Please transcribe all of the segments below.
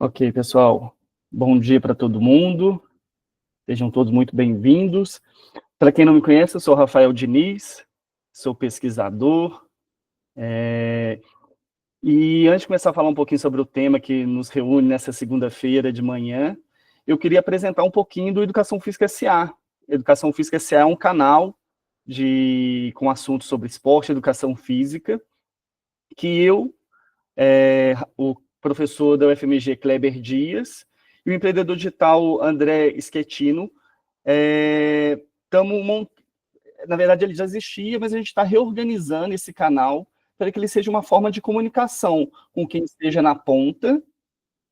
Ok, pessoal. Bom dia para todo mundo. Sejam todos muito bem-vindos. Para quem não me conhece, eu sou Rafael Diniz, sou pesquisador. E antes de começar a falar um pouquinho sobre o tema que nos reúne nessa segunda-feira de manhã, eu queria apresentar um pouquinho do Educação Física S.A. Educação Física S.A. é um canal com assuntos sobre esporte e educação física, que o professor da UFMG, Kleber Dias, e o empreendedor digital André Schettino, na verdade ele já existia, mas a gente está reorganizando esse canal para que ele seja uma forma de comunicação com quem esteja na ponta,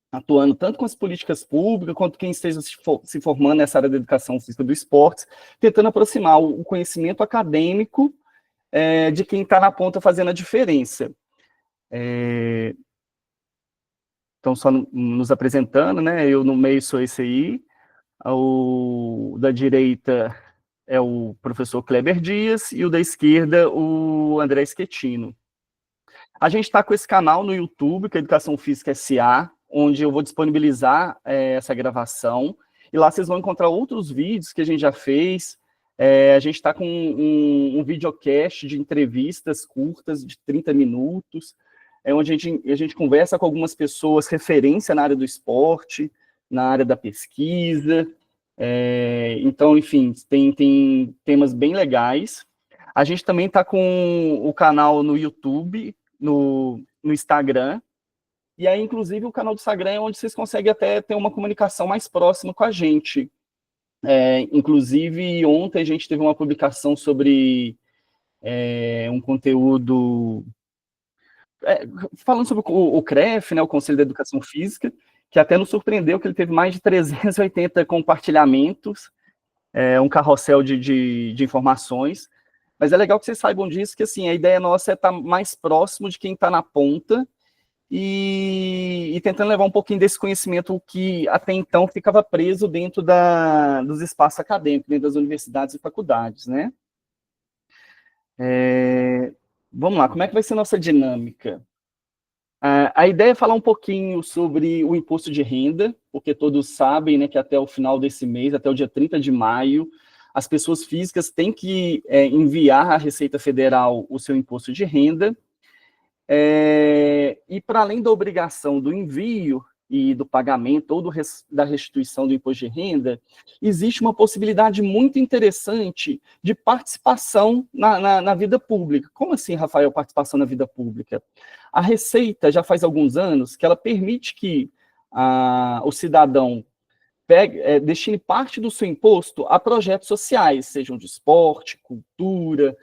atuando tanto com as políticas públicas, quanto quem esteja se formando nessa área da educação física do esporte, tentando aproximar o conhecimento acadêmico de quem está na ponta fazendo a diferença. Então, só nos apresentando, né? Eu no meio sou esse aí, o da direita é o professor Kleber Dias e o da esquerda, o André Schettino. A gente está com esse canal no YouTube, que é Educação Física S.A., onde eu vou disponibilizar essa gravação, e lá vocês vão encontrar outros vídeos que a gente já fez. A gente está com um videocast de entrevistas curtas, de 30 minutos, onde a gente conversa com algumas pessoas, referência na área do esporte, na área da pesquisa. Então, enfim, tem temas bem legais. A gente também está com o canal no YouTube, no Instagram, e aí, inclusive, o canal do Instagram é onde vocês conseguem até ter uma comunicação mais próxima com a gente. Inclusive, ontem a gente teve uma publicação sobre um conteúdo falando sobre o CREF, né, o Conselho da Educação Física, que até nos surpreendeu que ele teve mais de 380 compartilhamentos, um carrossel de informações. Mas é legal que vocês saibam disso, que assim, a ideia nossa é estar mais próximo de quem está na ponta e tentando levar um pouquinho desse conhecimento que até então ficava preso dentro dos espaços acadêmicos, dentro das universidades e faculdades, né? Vamos lá, como é que vai ser a nossa dinâmica? A ideia é falar um pouquinho sobre o imposto de renda, porque todos sabem, né, que até o final desse mês, até o dia 30 de maio, as pessoas físicas têm que enviar à Receita Federal o seu imposto de renda, e para além da obrigação do envio e do pagamento ou da restituição do imposto de renda, existe uma possibilidade muito interessante de participação na vida pública. Como assim, Rafael, participação na vida pública? A Receita já faz alguns anos que ela permite que o cidadão destine parte do seu imposto a projetos sociais, sejam de esporte, cultura,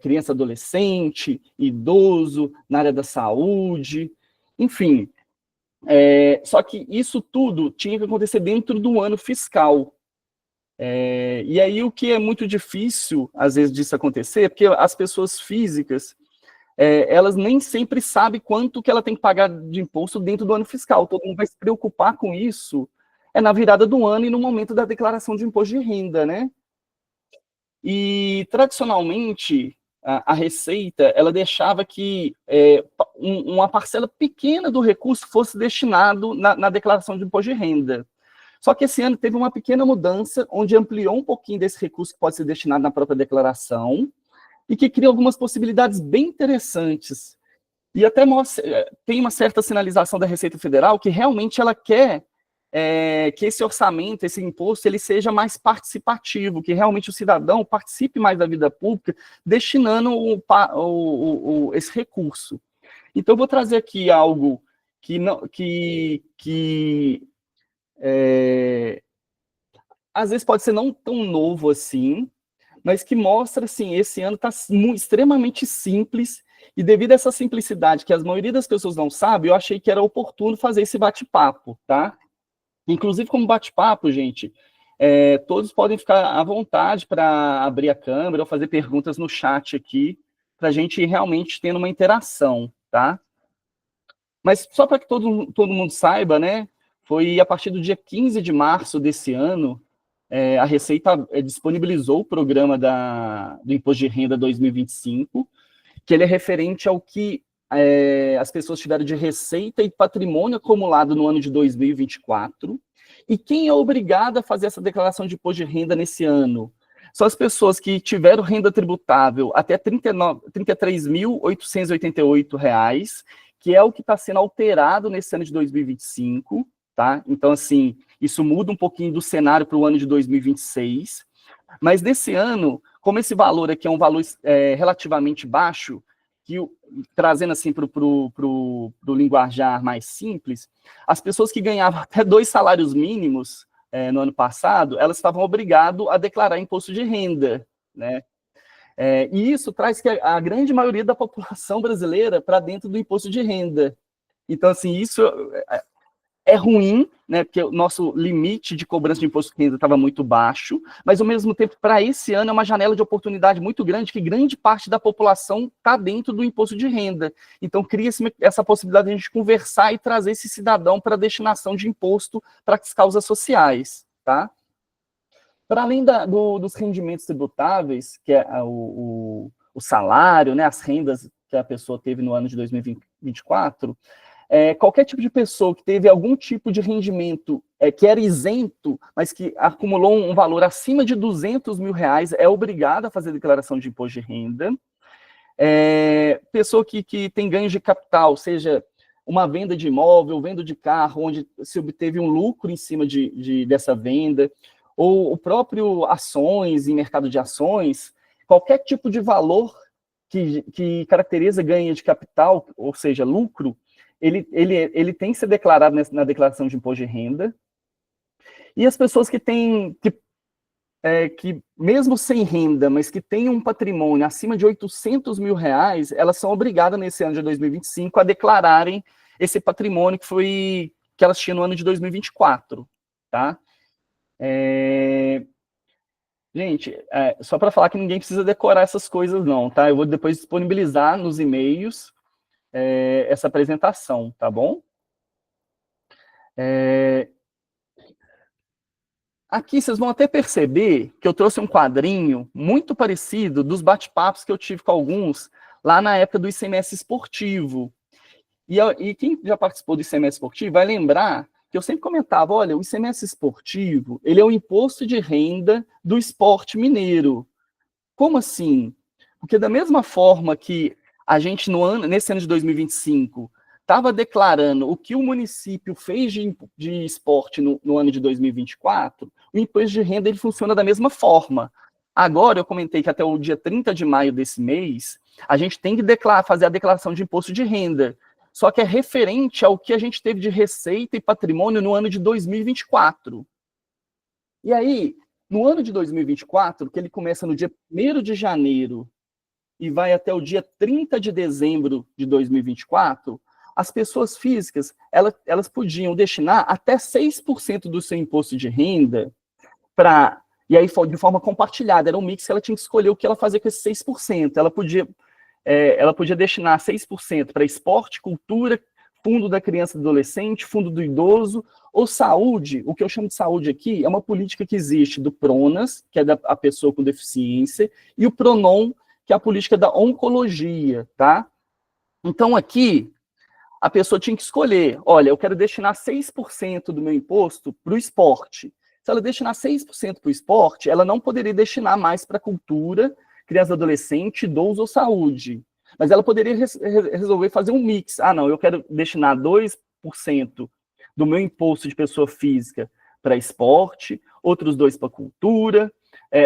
criança, adolescente, idoso, na área da saúde, enfim. Só que isso tudo tinha que acontecer dentro do ano fiscal. E aí o que é muito difícil, às vezes, disso acontecer, é porque as pessoas físicas, elas nem sempre sabem quanto que ela tem que pagar de imposto dentro do ano fiscal. Todo mundo vai se preocupar com isso na virada do ano e no momento da declaração de imposto de renda, né? E, tradicionalmente, a Receita, ela deixava que uma parcela pequena do recurso fosse destinado na declaração de imposto de renda. Só que esse ano teve uma pequena mudança, onde ampliou um pouquinho desse recurso que pode ser destinado na própria declaração, e que cria algumas possibilidades bem interessantes. E até tem uma certa sinalização da Receita Federal que realmente ela quer que esse orçamento, esse imposto, ele seja mais participativo, que realmente o cidadão participe mais da vida pública, destinando esse recurso. Então, eu vou trazer aqui algo que às vezes pode ser não tão novo assim, mas que mostra, assim, esse ano está extremamente simples, e devido a essa simplicidade que a maioria das pessoas não sabe, eu achei que era oportuno fazer esse bate-papo, tá? Inclusive, como bate-papo, gente, todos podem ficar à vontade para abrir a câmera ou fazer perguntas no chat aqui, para a gente ir realmente tendo uma interação, tá? Mas só para que todo mundo saiba, né, foi a partir do dia 15 de março desse ano, a Receita disponibilizou o programa do Imposto de Renda 2025, que ele é referente ao que as pessoas tiveram de receita e patrimônio acumulado no ano de 2024. E quem é obrigado a fazer essa declaração de imposto de renda nesse ano? São as pessoas que tiveram renda tributável até R$ 33.888, que é o que está sendo alterado nesse ano de 2025, tá? Então, assim, isso muda um pouquinho do cenário para o ano de 2026. Mas nesse ano, como esse valor aqui é um valor relativamente baixo, que, trazendo assim para o linguajar mais simples, as pessoas que ganhavam até 2 salários mínimos no ano passado, elas estavam obrigadas a declarar imposto de renda, né? E isso traz que a grande maioria da população brasileira para dentro do imposto de renda. Então, assim, isso é ruim, né, porque o nosso limite de cobrança de imposto de renda estava muito baixo, mas, ao mesmo tempo, para esse ano é uma janela de oportunidade muito grande, que grande parte da população está dentro do imposto de renda. Então, cria-se essa possibilidade de a gente conversar e trazer esse cidadão para a destinação de imposto para as causas sociais, tá? Para além dos rendimentos tributáveis, que é o salário, né, as rendas que a pessoa teve no ano de 2024, qualquer tipo de pessoa que teve algum tipo de rendimento que era isento, mas que acumulou um valor acima de R$ 200 mil, é obrigada a fazer declaração de imposto de renda. Pessoa que tem ganhos de capital, seja uma venda de imóvel, venda de carro, onde se obteve um lucro em cima dessa venda, ou o próprio ações em mercado de ações, qualquer tipo de valor que caracteriza ganho de capital, ou seja, lucro, ele tem que ser declarado na declaração de imposto de renda. E as pessoas que têm, que mesmo sem renda, mas que têm um patrimônio acima de R$ 800 mil, elas são obrigadas nesse ano de 2025 a declararem esse patrimônio que elas tinham no ano de 2024, tá? Gente, só para falar que ninguém precisa decorar essas coisas não, tá? Eu vou depois disponibilizar nos e-mails essa apresentação, tá bom? Aqui vocês vão até perceber que eu trouxe um quadrinho muito parecido dos bate-papos que eu tive com alguns lá na época do ICMS esportivo. E quem já participou do ICMS esportivo vai lembrar que eu sempre comentava, olha, o ICMS esportivo, ele é o imposto de renda do esporte mineiro. Como assim? Porque da mesma forma que a gente, nesse ano de 2025, estava declarando o que o município fez de esporte no ano de 2024, o imposto de renda ele funciona da mesma forma. Agora, eu comentei que até o dia 30 de maio desse mês, a gente tem que fazer a declaração de imposto de renda. Só que é referente ao que a gente teve de receita e patrimônio no ano de 2024. E aí, no ano de 2024, que ele começa no dia 1º de janeiro e vai até o dia 30 de dezembro de 2024, as pessoas físicas, elas podiam destinar até 6% do seu imposto de renda para... E aí, de forma compartilhada, era um mix que ela tinha que escolher o que ela fazia com esses 6%. Ela podia destinar 6% para esporte, cultura, fundo da criança e do adolescente, fundo do idoso, ou saúde. O que eu chamo de saúde aqui é uma política que existe do PRONAS, que é a pessoa com deficiência, e o PRONON, que é a política da oncologia, tá? Então, aqui, a pessoa tinha que escolher, olha, eu quero destinar 6% do meu imposto para o esporte. Se ela destinar 6% para o esporte, ela não poderia destinar mais para cultura, criança, adolescente, idoso ou saúde. Mas ela poderia resolver fazer um mix. Ah, não, eu quero destinar 2% do meu imposto de pessoa física para esporte, outros 2% para cultura,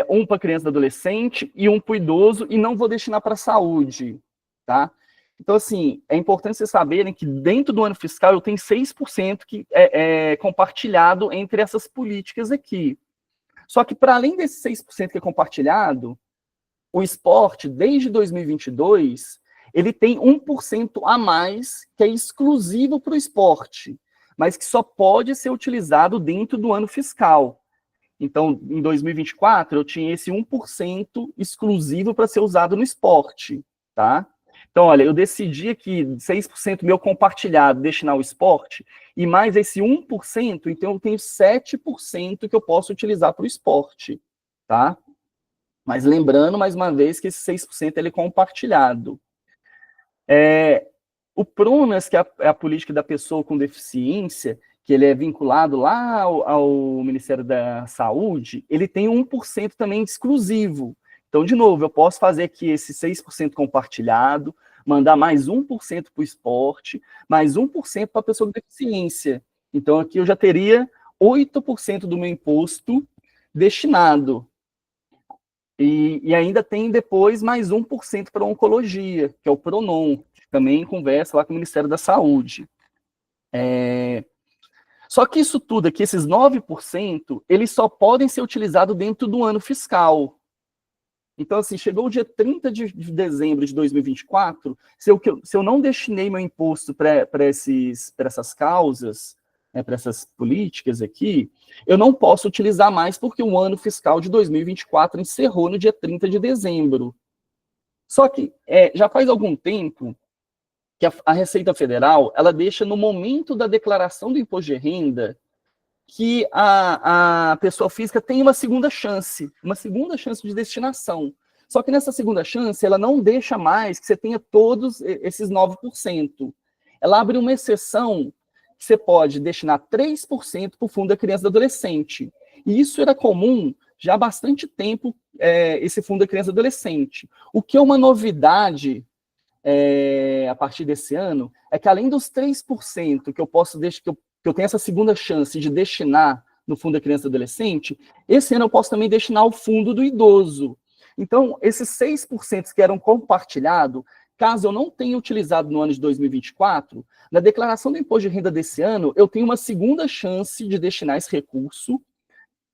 um para criança e adolescente e um para o idoso, e não vou destinar para saúde, tá? Então, assim, é importante vocês saberem que dentro do ano fiscal eu tenho 6% que é compartilhado entre essas políticas aqui. Só que, para além desse 6% que é compartilhado, o esporte, desde 2022, ele tem 1% a mais que é exclusivo para o esporte, mas que só pode ser utilizado dentro do ano fiscal. Então, em 2024, eu tinha esse 1% exclusivo para ser usado no esporte, tá? Então, olha, eu decidi aqui 6% meu compartilhado destinar ao esporte, e mais esse 1%, então eu tenho 7% que eu posso utilizar para o esporte, tá? Mas lembrando, mais uma vez, que esse 6% ele é compartilhado. O PRONAS, que é a política da pessoa com deficiência, que ele é vinculado lá ao Ministério da Saúde, ele tem 1% também exclusivo. Então, de novo, eu posso fazer aqui esse 6% compartilhado, mandar mais 1% para o esporte, mais 1% para a pessoa com deficiência. Então, aqui eu já teria 8% do meu imposto destinado. E ainda tem depois mais 1% para oncologia, que é o PRONON, que também conversa lá com o Ministério da Saúde. Só que isso tudo aqui, esses 9%, eles só podem ser utilizados dentro do ano fiscal. Então, assim, chegou o dia 30 de dezembro de 2024, se eu não destinei meu imposto para essas causas, para essas políticas aqui, eu não posso utilizar mais porque o ano fiscal de 2024 encerrou no dia 30 de dezembro. Só que já faz algum tempo que a Receita Federal, ela deixa no momento da declaração do imposto de renda que a pessoa física tem uma segunda chance de destinação. Só que nessa segunda chance, ela não deixa mais que você tenha todos esses 9%. Ela abre uma exceção que você pode destinar 3% para o Fundo da Criança e do Adolescente. E isso era comum já há bastante tempo, esse Fundo da Criança e do Adolescente. O que é uma novidade a partir desse ano é que além dos 3% que eu posso que eu tenho essa segunda chance de destinar no Fundo da Criança e Adolescente, esse ano eu posso também destinar ao Fundo do Idoso. Então, esses 6% que eram compartilhados, caso eu não tenha utilizado no ano de 2024, na declaração do imposto de renda desse ano, eu tenho uma segunda chance de destinar esse recurso,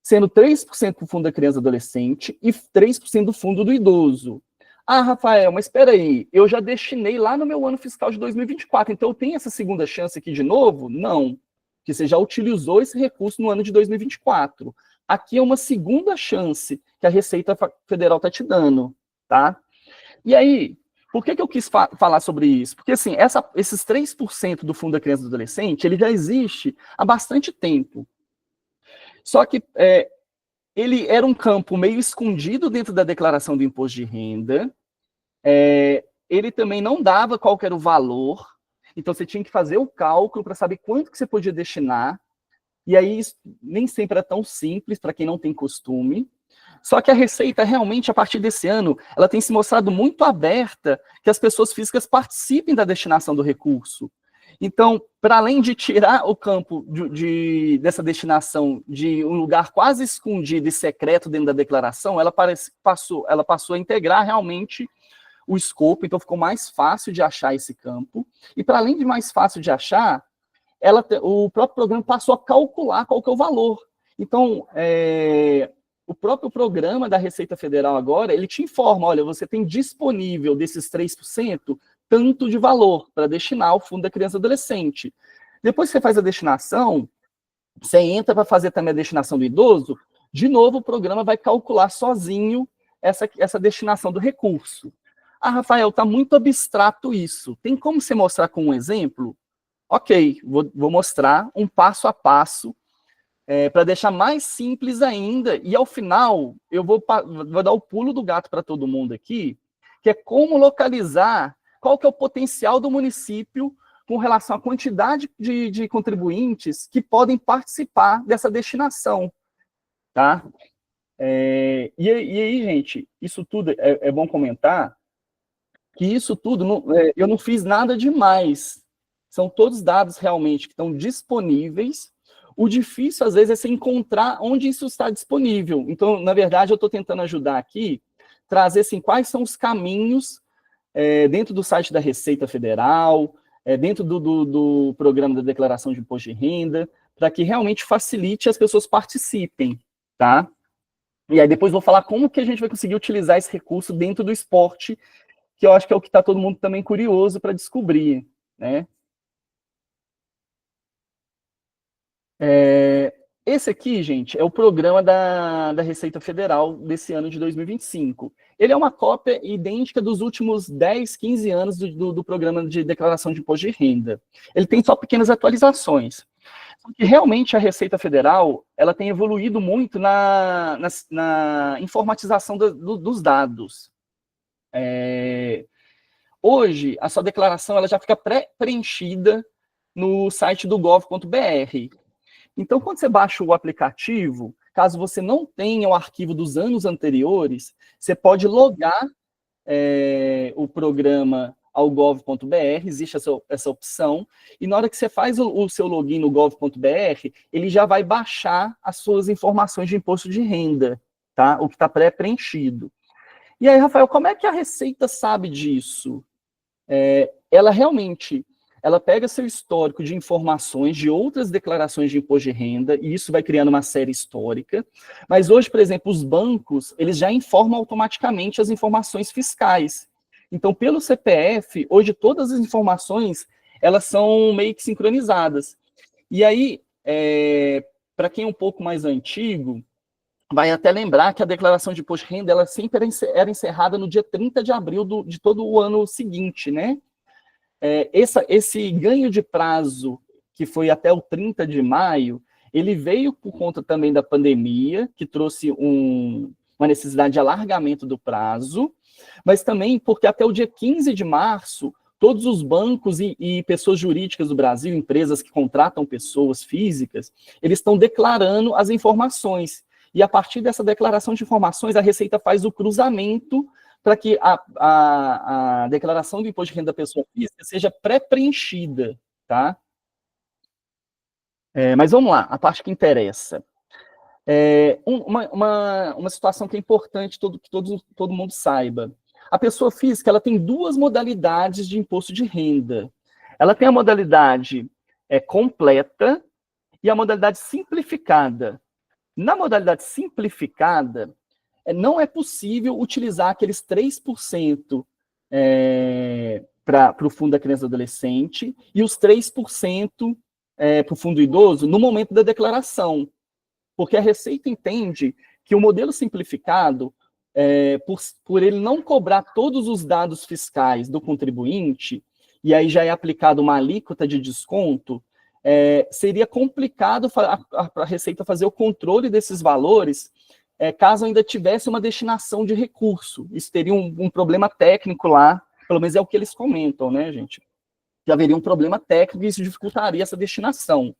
sendo 3% para o Fundo da Criança e Adolescente e 3% do Fundo do Idoso. Ah, Rafael, mas espera aí, eu já destinei lá no meu ano fiscal de 2024, então eu tenho essa segunda chance aqui de novo? Não, porque você já utilizou esse recurso no ano de 2024. Aqui é uma segunda chance que a Receita Federal está te dando, tá? E aí, por que eu quis falar sobre isso? Porque, assim, esses 3% do Fundo da Criança e do Adolescente, ele já existe há bastante tempo. Só que ele era um campo meio escondido dentro da declaração do imposto de renda, ele também não dava qual que era o valor, então você tinha que fazer o cálculo para saber quanto que você podia destinar, e aí isso nem sempre é tão simples para quem não tem costume. Só que a Receita realmente, a partir desse ano, ela tem se mostrado muito aberta que as pessoas físicas participem da destinação do recurso. Então, para além de tirar o campo dessa destinação de um lugar quase escondido e secreto dentro da declaração, ela passou a integrar realmente o escopo, então ficou mais fácil de achar esse campo. E para além de mais fácil de achar, o próprio programa passou a calcular qual que é o valor. Então, o próprio programa da Receita Federal agora, ele te informa, olha, você tem disponível desses 3%, tanto de valor para destinar ao Fundo da Criança e Adolescente. Depois que você faz a destinação, você entra para fazer também a destinação do idoso, de novo o programa vai calcular sozinho essa destinação do recurso. Ah, Rafael, está muito abstrato isso. Tem como você mostrar com um exemplo? Ok, vou mostrar um passo a passo para deixar mais simples ainda. E ao final, eu vou dar o pulo do gato para todo mundo aqui, que é como localizar qual que é o potencial do município com relação à quantidade de contribuintes que podem participar dessa destinação. Tá? E aí, gente, isso tudo é bom comentar, que isso tudo, eu não fiz nada demais. São todos dados realmente que estão disponíveis. O difícil, às vezes, é você encontrar onde isso está disponível. Então, na verdade, eu estou tentando ajudar aqui, trazer assim, quais são os caminhos dentro do site da Receita Federal, dentro do programa da Declaração de Imposto de Renda, para que realmente facilite as pessoas participem, tá? E aí depois vou falar como que a gente vai conseguir utilizar esse recurso dentro do esporte, que eu acho que é o que está todo mundo também curioso para descobrir, né? Esse aqui, gente, é o programa da Receita Federal desse ano de 2025. Ele é uma cópia idêntica dos últimos 10, 15 anos do programa de declaração de imposto de renda. Ele tem só pequenas atualizações. Porque realmente a Receita Federal ela tem evoluído muito na informatização dos dados. Hoje, a sua declaração ela já fica pré-preenchida no site do gov.br. Então, quando você baixa o aplicativo, caso você não tenha o arquivo dos anos anteriores, você pode logar o programa ao gov.br, existe essa opção, e na hora que você faz o seu login no gov.br, ele já vai baixar as suas informações de imposto de renda, tá? O que está pré-preenchido. E aí, Rafael, como é que a Receita sabe disso? Ela realmente, ela pega seu histórico de informações de outras declarações de imposto de renda, e isso vai criando uma série histórica, mas hoje, por exemplo, os bancos, eles já informam automaticamente as informações fiscais. Então, pelo CPF, hoje todas as informações, elas são meio que sincronizadas. E aí, para quem é um pouco mais antigo, vai até lembrar que a declaração de imposto de renda, ela sempre era encerrada no dia 30 de abril de todo o ano seguinte, né? Esse ganho de prazo, que foi até o 30 de maio, ele veio por conta também da pandemia, que trouxe uma necessidade de alargamento do prazo, mas também porque até o dia 15 de março, todos os bancos e pessoas jurídicas do Brasil, empresas que contratam pessoas físicas, eles estão declarando as informações. E a partir dessa declaração de informações, a Receita faz o cruzamento para que a declaração do imposto de renda da pessoa física seja pré-preenchida, tá? Mas vamos lá, a parte que interessa. Uma situação que é importante que todo mundo saiba. A pessoa física ela tem duas modalidades de imposto de renda. Ela tem a modalidade completa e a modalidade simplificada. Na modalidade simplificada, não é possível utilizar aqueles 3% para o fundo da criança e adolescente e os 3% para o fundo idoso no momento da declaração. Porque a Receita entende que o modelo simplificado, por ele não cobrar todos os dados fiscais do contribuinte, e aí já é aplicado uma alíquota de desconto, seria complicado para a Receita fazer o controle desses valores caso ainda tivesse uma destinação de recurso. Isso teria um problema técnico lá, pelo menos é o que eles comentam, né, gente? Já haveria um problema técnico e isso dificultaria essa destinação.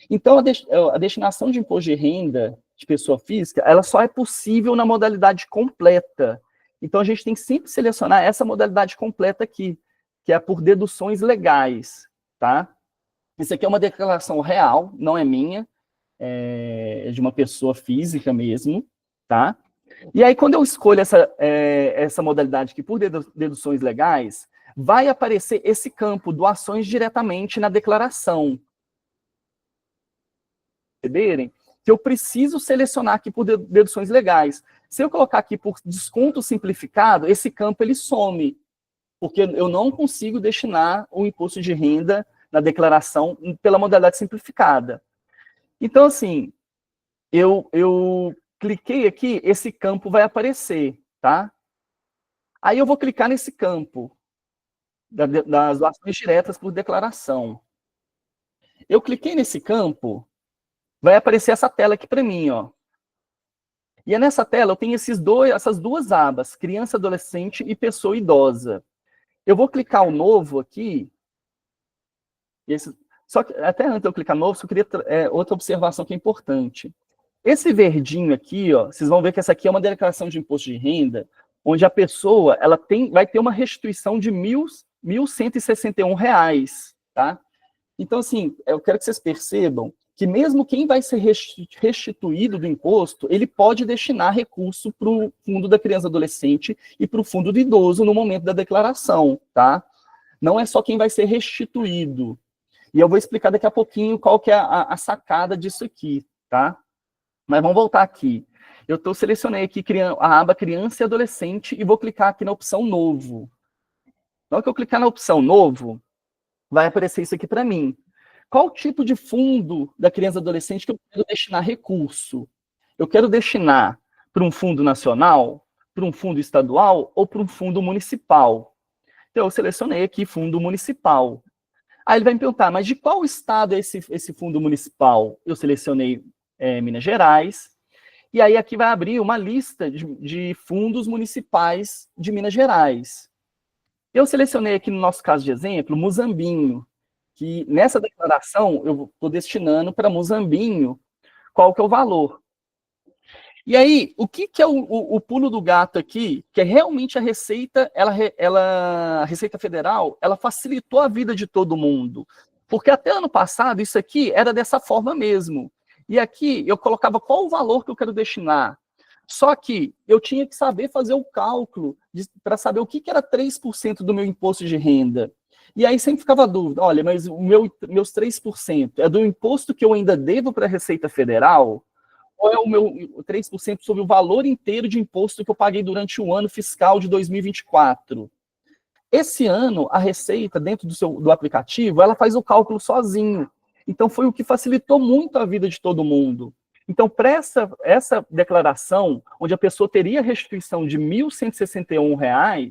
Então, a destinação de imposto de renda de pessoa física, ela só é possível na modalidade completa. Então, a gente tem que sempre selecionar essa modalidade completa aqui, que é por deduções legais, tá? Isso aqui é uma declaração real, não é minha, é de uma pessoa física mesmo, tá? E aí, quando eu escolho essa modalidade aqui por deduções legais, vai aparecer esse campo, doações diretamente na declaração. Perceberem que eu preciso selecionar aqui por deduções legais. Se eu colocar aqui por desconto simplificado, esse campo ele some, porque eu não consigo destinar o imposto de renda na declaração pela modalidade simplificada. Então, assim, eu cliquei aqui, esse campo vai aparecer, tá? Aí eu vou clicar nesse campo das doações diretas por declaração. Eu cliquei nesse campo, vai aparecer essa tela aqui para mim, ó. E é nessa tela eu tenho essas duas abas, criança, adolescente e pessoa idosa. Eu vou clicar o novo aqui. Só que até antes de eu clicar novo, eu queria outra observação que é importante. Esse verdinho aqui, ó, vocês vão ver que essa aqui é uma declaração de imposto de renda, onde a pessoa vai ter uma restituição de R$ 1.161, tá? Então, assim, eu quero que vocês percebam que mesmo quem vai ser restituído do imposto, ele pode destinar recurso para o fundo da criança e adolescente e para o fundo do idoso no momento da declaração, tá? Não é só quem vai ser restituído. E eu vou explicar daqui a pouquinho qual que é a sacada disso aqui, tá? Mas vamos voltar aqui. Selecionei aqui a aba criança e adolescente e vou clicar aqui na opção novo. Na hora que eu clicar na opção novo, vai aparecer isso aqui para mim. Qual tipo de fundo da criança e adolescente que eu quero destinar recurso? Eu quero destinar para um fundo nacional, para um fundo estadual ou para um fundo municipal? Então, eu selecionei aqui fundo municipal. Aí ele vai me perguntar, mas de qual estado é esse fundo municipal? Eu selecionei Minas Gerais. E aí aqui vai abrir uma lista de fundos municipais de Minas Gerais. Eu selecionei aqui no nosso caso de exemplo, Muzambinho, que nessa declaração eu estou destinando para Muzambinho qual que é o valor. E aí, o que é o pulo do gato aqui, que é realmente a Receita, a Receita Federal, ela facilitou a vida de todo mundo. Porque até ano passado, isso aqui era dessa forma mesmo. E aqui eu colocava qual o valor que eu quero destinar. Só que eu tinha que saber fazer o cálculo para saber o que era 3% do meu imposto de renda. E aí sempre ficava a dúvida, olha, mas meus 3% é do imposto que eu ainda devo para a Receita Federal? Ou é o meu 3% sobre o valor inteiro de imposto que eu paguei durante o ano fiscal de 2024? Esse ano, a Receita, dentro do aplicativo, ela faz o cálculo sozinho. Então, foi o que facilitou muito a vida de todo mundo. Então, para essa declaração, onde a pessoa teria restituição de R$ 1.161,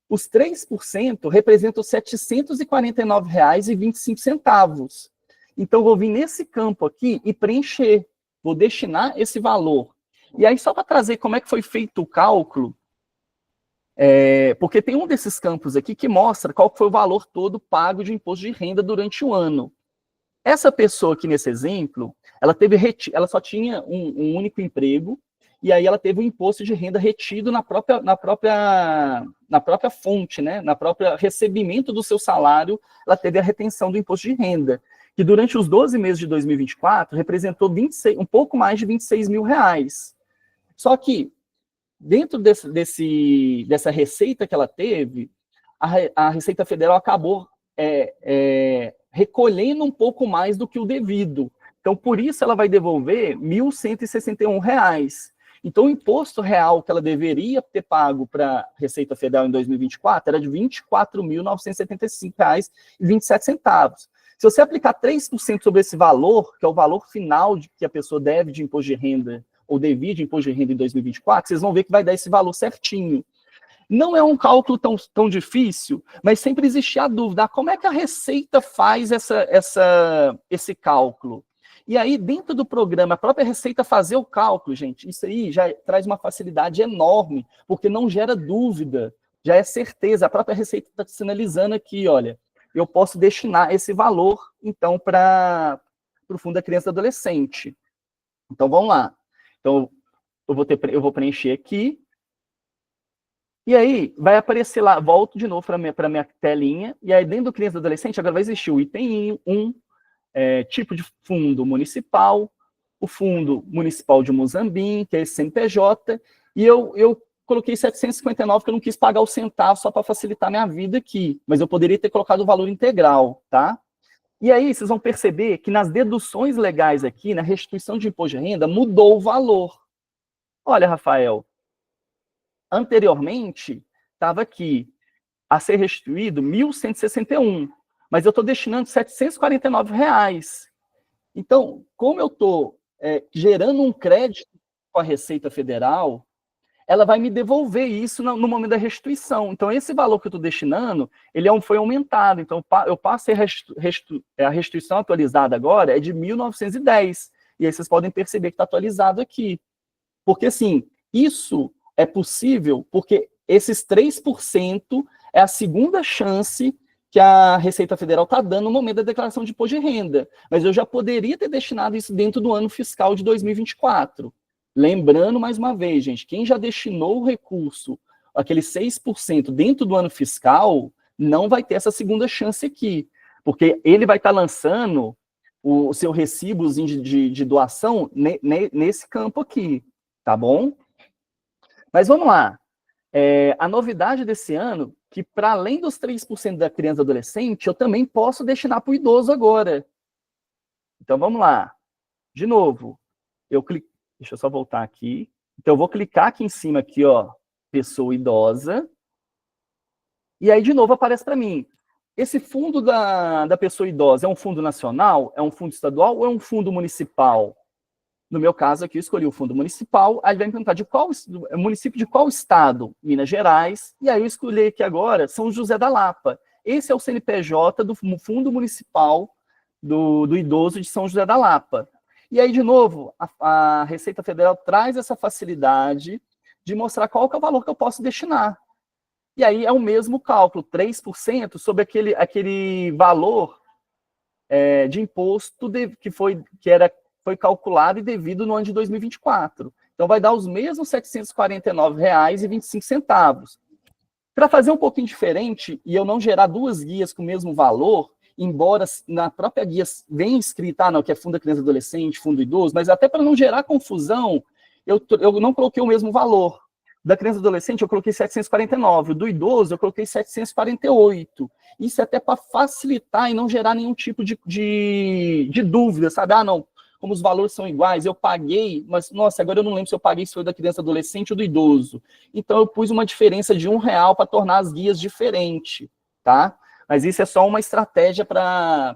os 3% representam R$ 749,25. Então, eu vou vir nesse campo aqui e preencher. Vou destinar esse valor. E aí, só para trazer como é que foi feito o cálculo, porque tem um desses campos aqui que mostra qual foi o valor todo pago de imposto de renda durante o ano. Essa pessoa aqui nesse exemplo, ela só tinha um único emprego, e aí ela teve o imposto de renda retido na própria fonte, né? Na própria recebimento do seu salário, ela teve a retenção do imposto de renda, que durante os 12 meses de 2024 representou um pouco mais de R$ 26 mil. Só que, dentro dessa receita que ela teve, a Receita Federal acabou recolhendo um pouco mais do que o devido. Então, por isso, ela vai devolver R$ 1.161. Então, o imposto real que ela deveria ter pago para a Receita Federal em 2024 era de R$ 24.975,27. Se você aplicar 3% sobre esse valor, que é o valor final que a pessoa deve de imposto de renda, ou devia de imposto de renda em 2024, vocês vão ver que vai dar esse valor certinho. Não é um cálculo tão difícil, mas sempre existe a dúvida, como é que a Receita faz esse cálculo? E aí, dentro do programa, a própria Receita fazer o cálculo, gente, isso aí já traz uma facilidade enorme, porque não gera dúvida, já é certeza. A própria Receita está sinalizando aqui, olha, eu posso destinar esse valor, então, para o Fundo da Criança e Adolescente. Então, vamos lá. Então, eu vou preencher aqui, e aí vai aparecer lá, volto de novo para a minha telinha, e aí dentro do Criança e Adolescente agora vai existir o item 1, tipo de fundo municipal, o Fundo Municipal de Muzambinho, que é esse CNPJ, e eu coloquei 759, porque eu não quis pagar o centavo só para facilitar a minha vida aqui, mas eu poderia ter colocado o valor integral, tá? E aí vocês vão perceber que nas deduções legais aqui, na restituição de imposto de renda, mudou o valor. Olha, Rafael, anteriormente estava aqui a ser restituído 1.161, mas eu estou destinando R$ 749. Então, como eu estou gerando um crédito com a Receita Federal, ela vai me devolver isso no momento da restituição. Então, esse valor que eu estou destinando, ele foi aumentado. Então, eu passo a restituição atualizada agora é de 1.910. E aí vocês podem perceber que está atualizado aqui. Porque, assim, isso é possível porque esses 3% é a segunda chance que a Receita Federal está dando no momento da declaração de imposto de renda. Mas eu já poderia ter destinado isso dentro do ano fiscal de 2024. Lembrando, mais uma vez, gente, quem já destinou o recurso, aquele 6% dentro do ano fiscal, não vai ter essa segunda chance aqui. Porque ele vai estar lançando o seu recibo de doação nesse campo aqui, tá bom? Mas vamos lá. A novidade desse ano, que para além dos 3% da criança e adolescente, eu também posso destinar para o idoso agora. Então, vamos lá. De novo, deixa eu só voltar aqui. Então, eu vou clicar aqui em cima, aqui, ó, pessoa idosa. E aí, de novo, aparece para mim. Esse fundo da pessoa idosa é um fundo nacional? É um fundo estadual ou é um fundo municipal? No meu caso aqui, eu escolhi o fundo municipal, aí vai me perguntar município de qual estado? Minas Gerais, e aí eu escolhi aqui agora São José da Lapa. Esse é o CNPJ do Fundo Municipal do Idoso de São José da Lapa. E aí, de novo, a Receita Federal traz essa facilidade de mostrar qual que é o valor que eu posso destinar. E aí é o mesmo cálculo, 3% sobre aquele valor de imposto que foi calculado e devido no ano de 2024. Então vai dar os mesmos R$ 749,25. Para fazer um pouquinho diferente e eu não gerar duas guias com o mesmo valor, embora na própria guia venha escrita, não, que é fundo da criança e adolescente, fundo idoso, mas até para não gerar confusão, eu não coloquei o mesmo valor. Da criança e adolescente eu coloquei 749, do idoso eu coloquei 748. Isso é até para facilitar e não gerar nenhum tipo de dúvida, sabe? Ah, não, como os valores são iguais, eu paguei, mas, nossa, agora eu não lembro se eu paguei se foi da criança e adolescente ou do idoso. Então eu pus uma diferença de R$1 para tornar as guias diferentes, tá? Mas isso é só uma estratégia para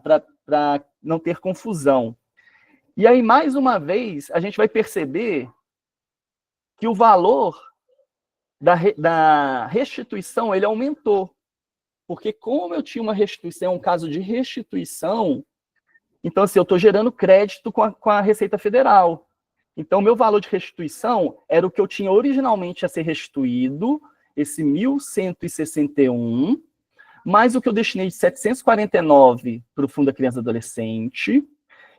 não ter confusão. E aí, mais uma vez, a gente vai perceber que o valor da restituição, ele aumentou. Porque como eu tinha uma restituição, um caso de restituição, então, assim, eu estou gerando crédito com a Receita Federal. Então, o meu valor de restituição era o que eu tinha originalmente a ser restituído, esse 1.161, mais o que eu destinei de 749 para o Fundo da Criança e Adolescente,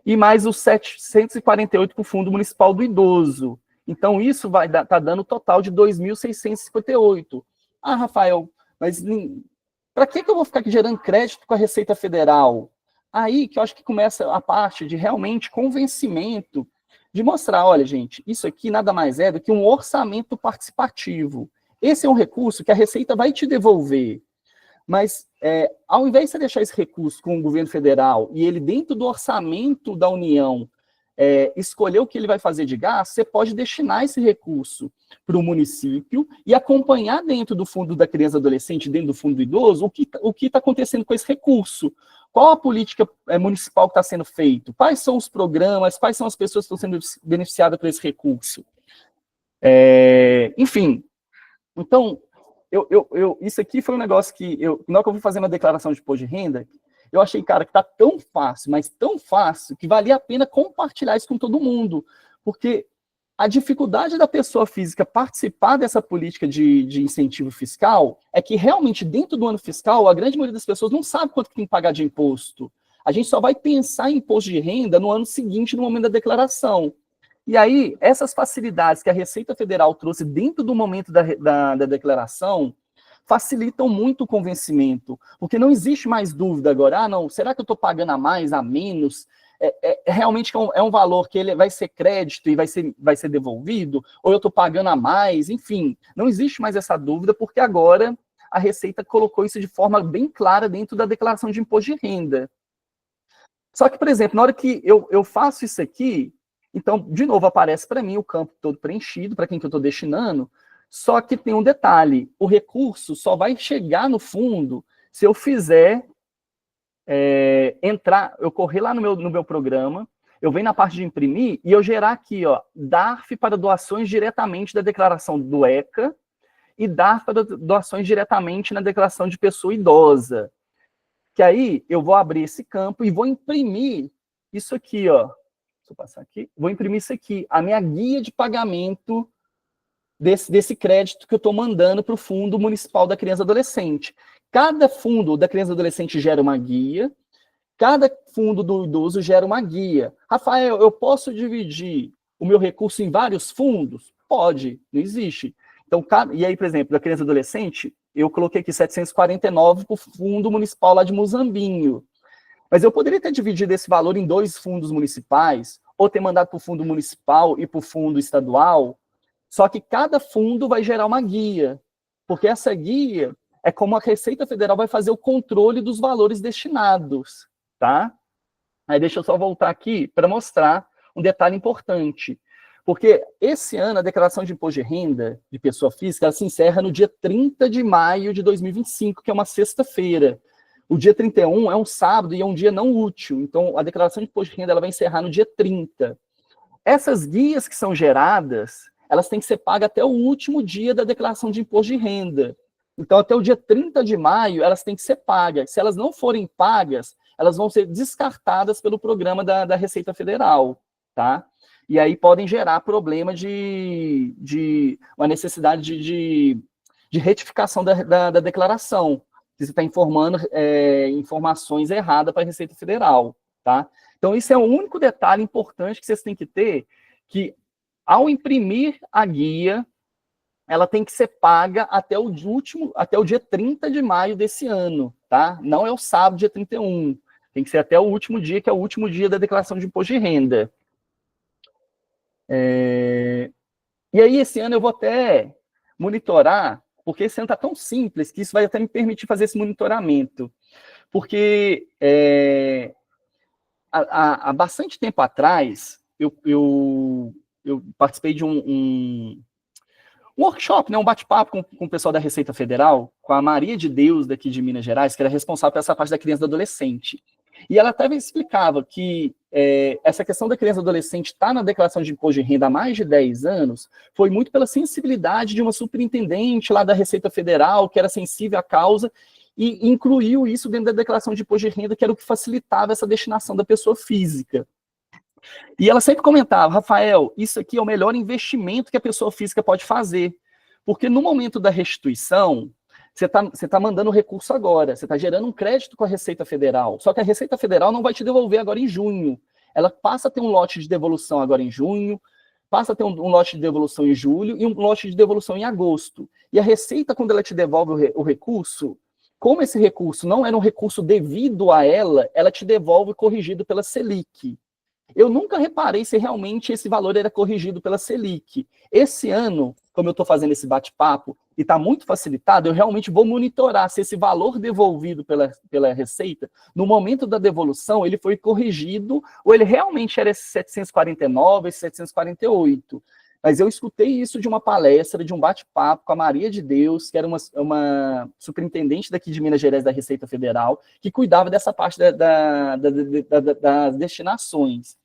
e mais os 748 para o Fundo Municipal do Idoso. Então, isso vai tá dando um total de 2.658. Ah, Rafael, mas para que eu vou ficar aqui gerando crédito com a Receita Federal? Aí que eu acho que começa a parte de realmente convencimento, de mostrar, olha, gente, isso aqui nada mais é do que um orçamento participativo. Esse é um recurso que a Receita vai te devolver. Mas, ao invés de você deixar esse recurso com o governo federal e ele, dentro do orçamento da União, escolher o que ele vai fazer de gasto, você pode destinar esse recurso para o município e acompanhar dentro do Fundo da Criança e Adolescente, dentro do Fundo do Idoso, o que está acontecendo com esse recurso. Qual a política municipal que está sendo feita? Quais são os programas? Quais são as pessoas que estão sendo beneficiadas por esse recurso? Enfim, então, isso aqui foi um negócio que, na hora que eu fui fazer uma declaração de imposto de renda, eu achei, cara, que está tão fácil, mas tão fácil, que valia a pena compartilhar isso com todo mundo. Porque a dificuldade da pessoa física participar dessa política de incentivo fiscal é que realmente dentro do ano fiscal, a grande maioria das pessoas não sabe quanto que tem que pagar de imposto. A gente só vai pensar em imposto de renda no ano seguinte, no momento da declaração. E aí, essas facilidades que a Receita Federal trouxe dentro do momento da declaração facilitam muito o convencimento, porque não existe mais dúvida agora, ah, não, será que eu estou pagando a mais, a menos? Realmente é um valor que ele vai ser crédito e vai ser devolvido, ou eu estou pagando a mais, enfim, não existe mais essa dúvida, porque agora a Receita colocou isso de forma bem clara dentro da declaração de imposto de renda. Só que, por exemplo, na hora que eu faço isso aqui, então, de novo, aparece para mim o campo todo preenchido, para quem que eu estou destinando, só que tem um detalhe, o recurso só vai chegar no fundo se eu fizer eu correr lá no meu programa, eu venho na parte de imprimir e eu gerar aqui, ó, DARF para doações diretamente da declaração do ECA e DARF para doações diretamente na declaração de pessoa idosa. Que aí eu vou abrir esse campo e vou imprimir isso aqui, ó. Deixa eu passar aqui. Vou imprimir isso aqui, a minha guia de pagamento desse crédito que eu estou mandando para o Fundo Municipal da Criança e Adolescente. Cada fundo da criança e adolescente gera uma guia, cada fundo do idoso gera uma guia. Rafael, eu posso dividir o meu recurso em vários fundos? Pode, não existe. Então, e aí, por exemplo, da criança e adolescente, eu coloquei aqui 749 para o Fundo Municipal lá de Muzambinho. Mas eu poderia ter dividido esse valor em 2 fundos municipais, ou ter mandado para o fundo municipal e para o fundo estadual, só que cada fundo vai gerar uma guia, porque essa guia é como a Receita Federal vai fazer o controle dos valores destinados, tá? Aí deixa eu só voltar aqui para mostrar um detalhe importante, porque esse ano a declaração de imposto de renda de pessoa física ela se encerra no dia 30 de maio de 2025, que é uma sexta-feira. O dia 31 é um sábado e é um dia não útil, então a declaração de imposto de renda ela vai encerrar no dia 30. Essas guias que são geradas, elas têm que ser pagas até o último dia da declaração de imposto de renda. Então, até o dia 30 de maio, elas têm que ser pagas. Se elas não forem pagas, elas vão ser descartadas pelo programa da Receita Federal, tá? E aí podem gerar problema de uma necessidade de de retificação da declaração, que você está informando informações erradas para a Receita Federal, tá? Então, isso é o único detalhe importante que vocês têm que ter, que ao imprimir a guia, ela tem que ser paga até o dia 30 de maio desse ano, tá? Não é o sábado, dia 31. Tem que ser até o último dia, que é o último dia da declaração de imposto de renda. E aí, esse ano eu vou até monitorar, porque esse ano está tão simples que isso vai até me permitir fazer esse monitoramento. Porque há bastante tempo atrás, eu participei de um workshop, né, um bate-papo com o pessoal da Receita Federal, com a Maria de Deus, daqui de Minas Gerais, que era responsável por essa parte da criança e do adolescente. E ela até explicava que essa questão da criança e do adolescente estar na declaração de imposto de renda há mais de 10 anos foi muito pela sensibilidade de uma superintendente lá da Receita Federal, que era sensível à causa, e incluiu isso dentro da declaração de imposto de renda, que era o que facilitava essa destinação da pessoa física. E ela sempre comentava, Rafael, isso aqui é o melhor investimento que a pessoa física pode fazer, porque no momento da restituição, você tá mandando o recurso agora, você está gerando um crédito com a Receita Federal, só que a Receita Federal não vai te devolver agora em junho, ela passa a ter um lote de devolução agora em junho, passa a ter um lote de devolução em julho e um lote de devolução em agosto. E a Receita, quando ela te devolve o recurso, como esse recurso não era um recurso devido a ela te devolve corrigido pela Selic. Eu nunca reparei se realmente esse valor era corrigido pela Selic. Esse ano, como eu estou fazendo esse bate-papo e está muito facilitado, eu realmente vou monitorar se esse valor devolvido pela Receita, no momento da devolução, ele foi corrigido ou ele realmente era esse 749, esse 748. Mas eu escutei isso de uma palestra, de um bate-papo com a Maria de Deus, que era uma superintendente daqui de Minas Gerais da Receita Federal, que cuidava dessa parte das destinações.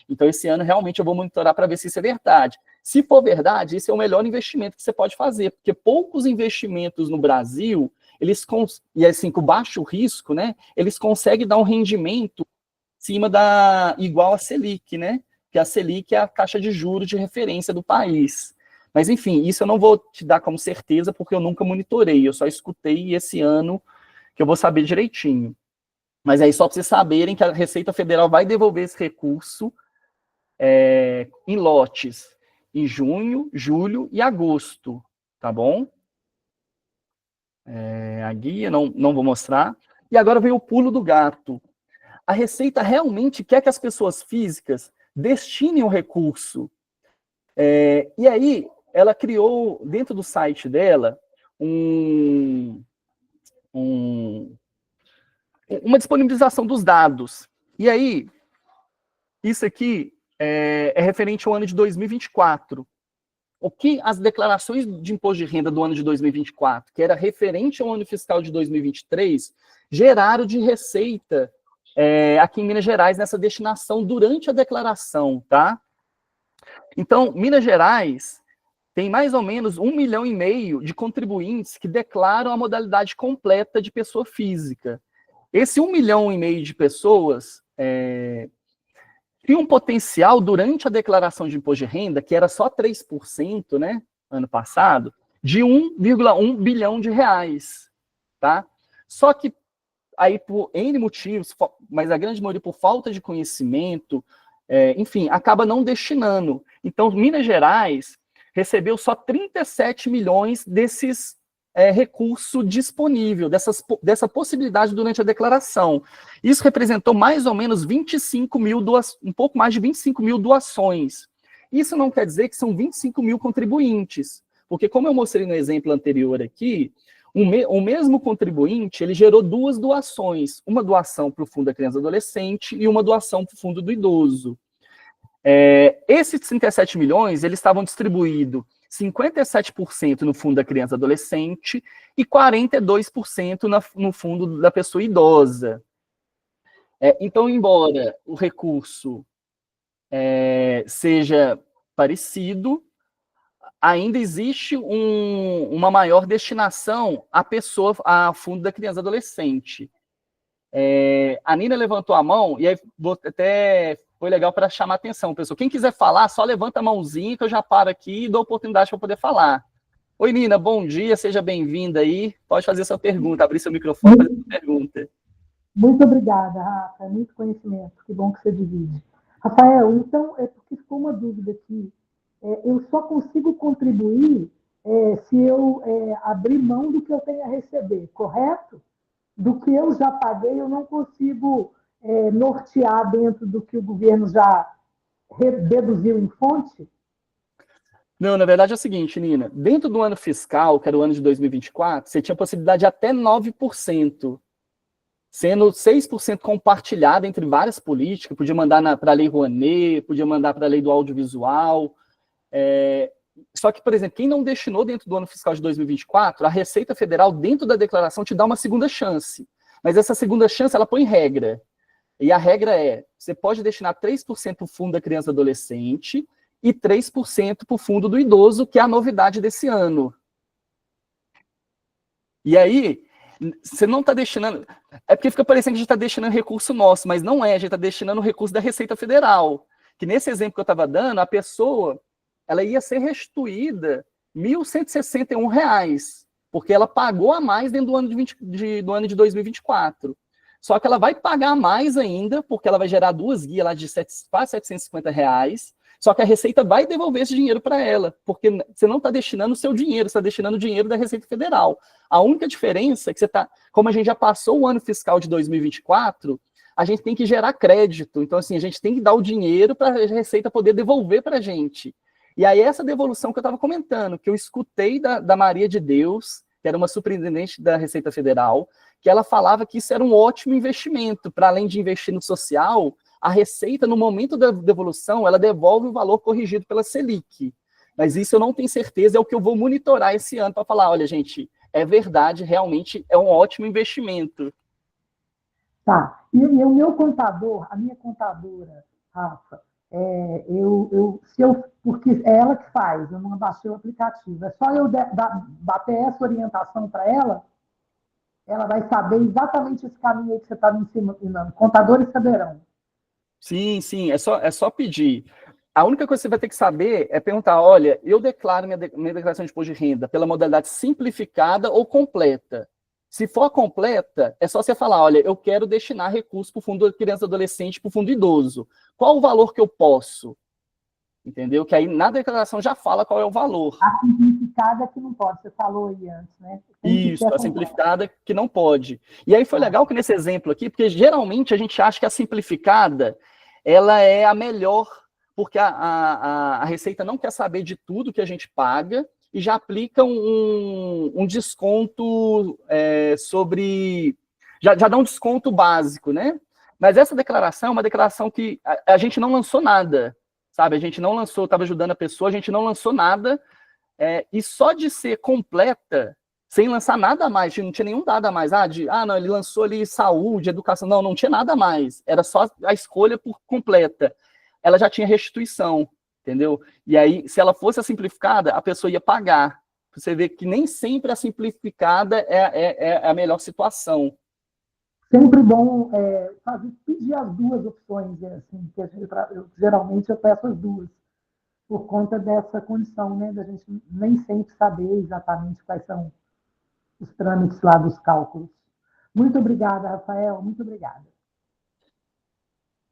Então, esse ano, realmente, eu vou monitorar para ver se isso é verdade. Se for verdade, esse é o melhor investimento que você pode fazer, porque poucos investimentos no Brasil, e assim, com baixo risco, né, eles conseguem dar um rendimento cima igual a Selic, né? Que a Selic é a taxa de juros de referência do país. Mas, enfim, isso eu não vou te dar como certeza, porque eu nunca monitorei, eu só escutei esse ano que eu vou saber direitinho. Mas aí só para vocês saberem que a Receita Federal vai devolver esse recurso em lotes, em junho, julho e agosto, tá bom? A guia, não vou mostrar. E agora vem o pulo do gato. A Receita realmente quer que as pessoas físicas destinem o recurso. E aí, ela criou, dentro do site dela, uma disponibilização dos dados. E aí, isso aqui é referente ao ano de 2024. O que as declarações de imposto de renda do ano de 2024, que era referente ao ano fiscal de 2023, geraram de receita aqui em Minas Gerais, nessa destinação durante a declaração, tá? Então, Minas Gerais tem mais ou menos 1,5 milhão de contribuintes que declaram a modalidade completa de pessoa física. Esse 1,5 milhão de pessoas tinha um potencial durante a declaração de imposto de renda, que era só 3%, né, ano passado, de 1,1 bilhão de reais, tá? Só que aí por N motivos, mas a grande maioria por falta de conhecimento, enfim, acaba não destinando. Então, Minas Gerais recebeu só 37 milhões desses recurso disponível, dessa possibilidade durante a declaração. Isso representou mais ou menos 25 mil um pouco mais de 25 mil doações. Isso não quer dizer que são 25 mil contribuintes, porque como eu mostrei no exemplo anterior aqui, o mesmo contribuinte, ele gerou 2 doações, uma doação para o Fundo da Criança e Adolescente e uma doação para o Fundo do Idoso. Esses 37 milhões, eles estavam distribuídos 57% no Fundo da Criança e Adolescente e 42% no Fundo da Pessoa Idosa. Então, embora o recurso seja parecido, ainda existe uma maior destinação a Fundo da Criança e Adolescente. A Nina levantou a mão, e aí foi legal para chamar a atenção, pessoal. Quem quiser falar, só levanta a mãozinha que eu já paro aqui e dou oportunidade para poder falar. Oi, Nina, bom dia, seja bem-vinda aí. Pode fazer sua pergunta, abrir seu microfone e fazer sua pergunta. Muito obrigada, Rafa. É muito conhecimento. Que bom que você divide. Rafael, então, é porque ficou uma dúvida aqui. Eu só consigo contribuir se eu abrir mão do que eu tenho a receber, correto? Do que eu já paguei, eu não consigo nortear dentro do que o governo já deduziu em fonte? Não, na verdade é o seguinte, Nina, dentro do ano fiscal, que era o ano de 2024, você tinha possibilidade de até 9%, sendo 6% compartilhado entre várias políticas, podia mandar para a Lei Rouanet, podia mandar para a Lei do Audiovisual. Só que, por exemplo, quem não destinou dentro do ano fiscal de 2024, a Receita Federal, dentro da declaração, te dá uma segunda chance. Mas essa segunda chance, ela põe regra. E a regra é, você pode destinar 3% para o fundo da criança e adolescente e 3% para o fundo do idoso, que é a novidade desse ano. E aí, você não está destinando... É porque fica parecendo que a gente está destinando recurso nosso, mas não é, a gente está destinando recurso da Receita Federal. Que nesse exemplo que eu estava dando, a pessoa ela ia ser restituída R$ 1.161, porque ela pagou a mais dentro do ano do ano de 2024. Só que ela vai pagar mais ainda, porque ela vai gerar duas guias lá de quase R$ 750, só que a Receita vai devolver esse dinheiro para ela, porque você não está destinando o seu dinheiro, você está destinando o dinheiro da Receita Federal. A única diferença é que você está, como a gente já passou o ano fiscal de 2024, a gente tem que gerar crédito. Então, assim, a gente tem que dar o dinheiro para a Receita poder devolver para a gente. E aí, essa devolução que eu estava comentando, que eu escutei da Maria de Deus, que era uma superintendente da Receita Federal, que ela falava que isso era um ótimo investimento. Para além de investir no social, a Receita, no momento da devolução, ela devolve o valor corrigido pela Selic. Mas isso eu não tenho certeza, é o que eu vou monitorar esse ano para falar, olha, gente, é verdade, realmente é um ótimo investimento. Tá. E o meu contador, a minha contadora, Rafa, porque é ela que faz, eu não baixei o aplicativo. É só eu bater essa orientação para ela vai saber exatamente esse caminho aí que você está me ensinando. Contadores saberão. Sim, sim, é só pedir. A única coisa que você vai ter que saber é perguntar, olha, eu declaro minha declaração de imposto de renda pela modalidade simplificada ou completa. Se for completa, é só você falar, olha, eu quero destinar recursos para o fundo de criança e adolescente, para o fundo idoso. Qual o valor que eu posso? Entendeu? Que aí na declaração já fala qual é o valor. A simplificada que não pode, você falou aí antes, né? Tem que Isso, ser a completa. simplificada que não pode. E aí foi Ah, legal que nesse exemplo aqui, porque geralmente a gente acha que a simplificada ela é a melhor, porque a Receita não quer saber de tudo que a gente paga e já aplica um desconto sobre. Já dá um desconto básico, né? Mas essa declaração é uma declaração que a gente não lançou nada, sabe? A gente não lançou, estava ajudando a pessoa, a gente não lançou nada, e só de ser completa, sem lançar nada a mais, não tinha nenhum dado a mais. Não, ele lançou ali saúde, educação. Não, não tinha nada a mais. Era só a escolha por completa. Ela já tinha restituição, entendeu? E aí, se ela fosse a simplificada, a pessoa ia pagar. Você vê que nem sempre a simplificada é a melhor situação. sempre bom pedir as duas opções, assim, que geralmente eu peço as duas, por conta dessa condição, né, da gente nem sempre saber exatamente quais são os trâmites lá dos cálculos. Muito obrigada, Rafael, muito obrigada.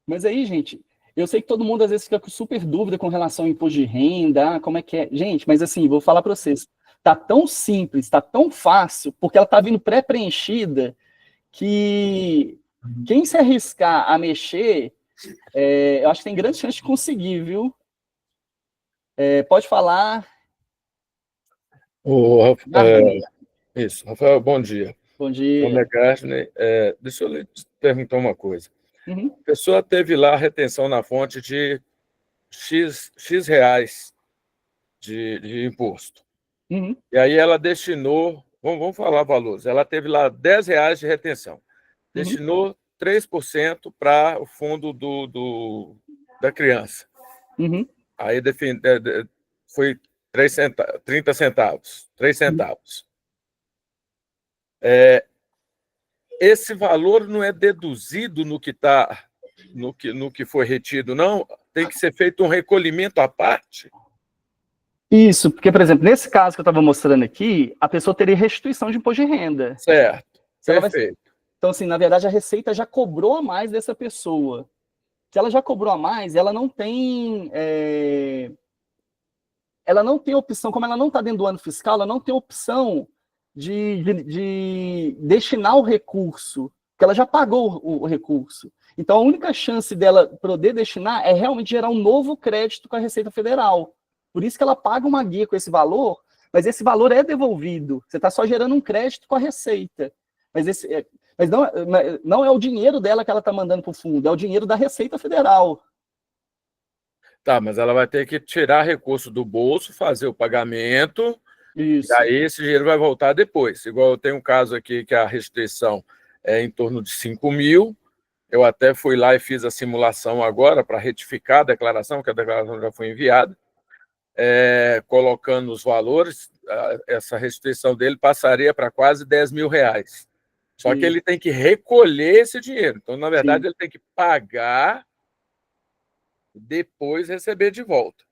Mas aí, gente, eu sei que todo mundo às vezes fica com super dúvida com relação ao imposto de renda, como é que é. Gente, mas assim, vou falar para vocês, tá tão simples, tá tão fácil, porque ela tá vindo pré-preenchida, que quem se arriscar a mexer, eu acho que tem grande chance de conseguir, viu? Pode falar. O, Gardner. isso, Rafael, bom dia. Bom Meu nome é dia. Gardner. Deixa eu lhe perguntar uma coisa. Uhum, A pessoa teve lá a retenção na fonte de X reais de imposto. uhum, E aí ela destinou, vamos falar valores, ela teve lá R$ 10 de retenção. uhum, Destinou 3% para o fundo da criança. uhum, Aí foi 30 centavos, 3 uhum. centavos. Esse valor não é deduzido no que foi retido, não? Tem que ser feito um recolhimento à parte? Isso, porque, por exemplo, nesse caso que eu estava mostrando aqui, a pessoa teria restituição de imposto de renda. Certo, Se ela perfeito. Então, assim, na verdade, a Receita já cobrou a mais dessa pessoa. Se ela já cobrou a mais, ela não tem opção, como ela não está dentro do ano fiscal, ela não tem opção de destinar o recurso, porque ela já pagou o recurso. Então, a única chance dela poder destinar é realmente gerar um novo crédito com a Receita Federal. Por isso que ela paga uma guia com esse valor, mas esse valor é devolvido. Você está só gerando um crédito com a Receita. Mas não é o dinheiro dela que ela está mandando para o fundo, é o dinheiro da Receita Federal. Tá, mas ela vai ter que tirar recurso do bolso, fazer o pagamento, Isso. e aí esse dinheiro vai voltar depois. Igual eu tenho um caso aqui que a restituição é em torno de 5 mil, eu até fui lá e fiz a simulação agora para retificar a declaração, que a declaração já foi enviada, colocando os valores, essa restituição dele passaria para quase 10 mil reais. Só que ele tem que recolher esse dinheiro. Então, na verdade, ele tem que pagar e depois receber de volta.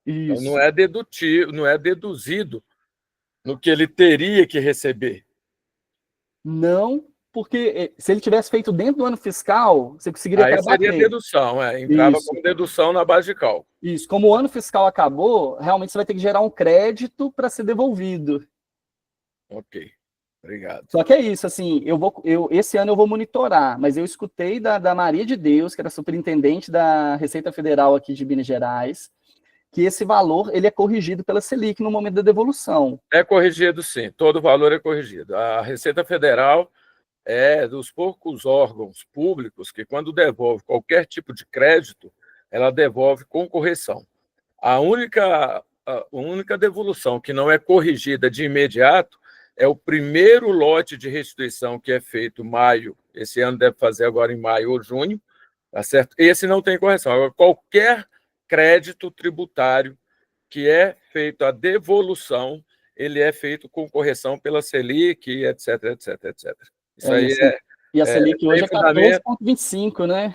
Então, não é dedutivo, não é deduzido no que ele teria que receber. Não, porque se ele tivesse feito dentro do ano fiscal, você conseguiria Aí até seria bater. dedução, entrava como dedução na base de cálculo. Isso, como o ano fiscal acabou, realmente você vai ter que gerar um crédito para ser devolvido. Ok, obrigado. Só que é isso, assim, esse ano eu vou monitorar, mas eu escutei da Maria de Deus, que era superintendente da Receita Federal aqui de Minas Gerais, que esse valor ele é corrigido pela Selic no momento da devolução. É corrigido, sim, todo valor é corrigido. A Receita Federal é dos poucos órgãos públicos que, quando devolve qualquer tipo de crédito, ela devolve com correção. A única devolução que não é corrigida de imediato é o primeiro lote de restituição que é feito em maio, esse ano deve fazer agora em maio ou junho, tá certo? Esse não tem correção. Agora, qualquer crédito tributário que é feito a devolução, ele é feito com correção pela Selic, etc, etc, etc. Isso aí e a Selic hoje é 14,25, né?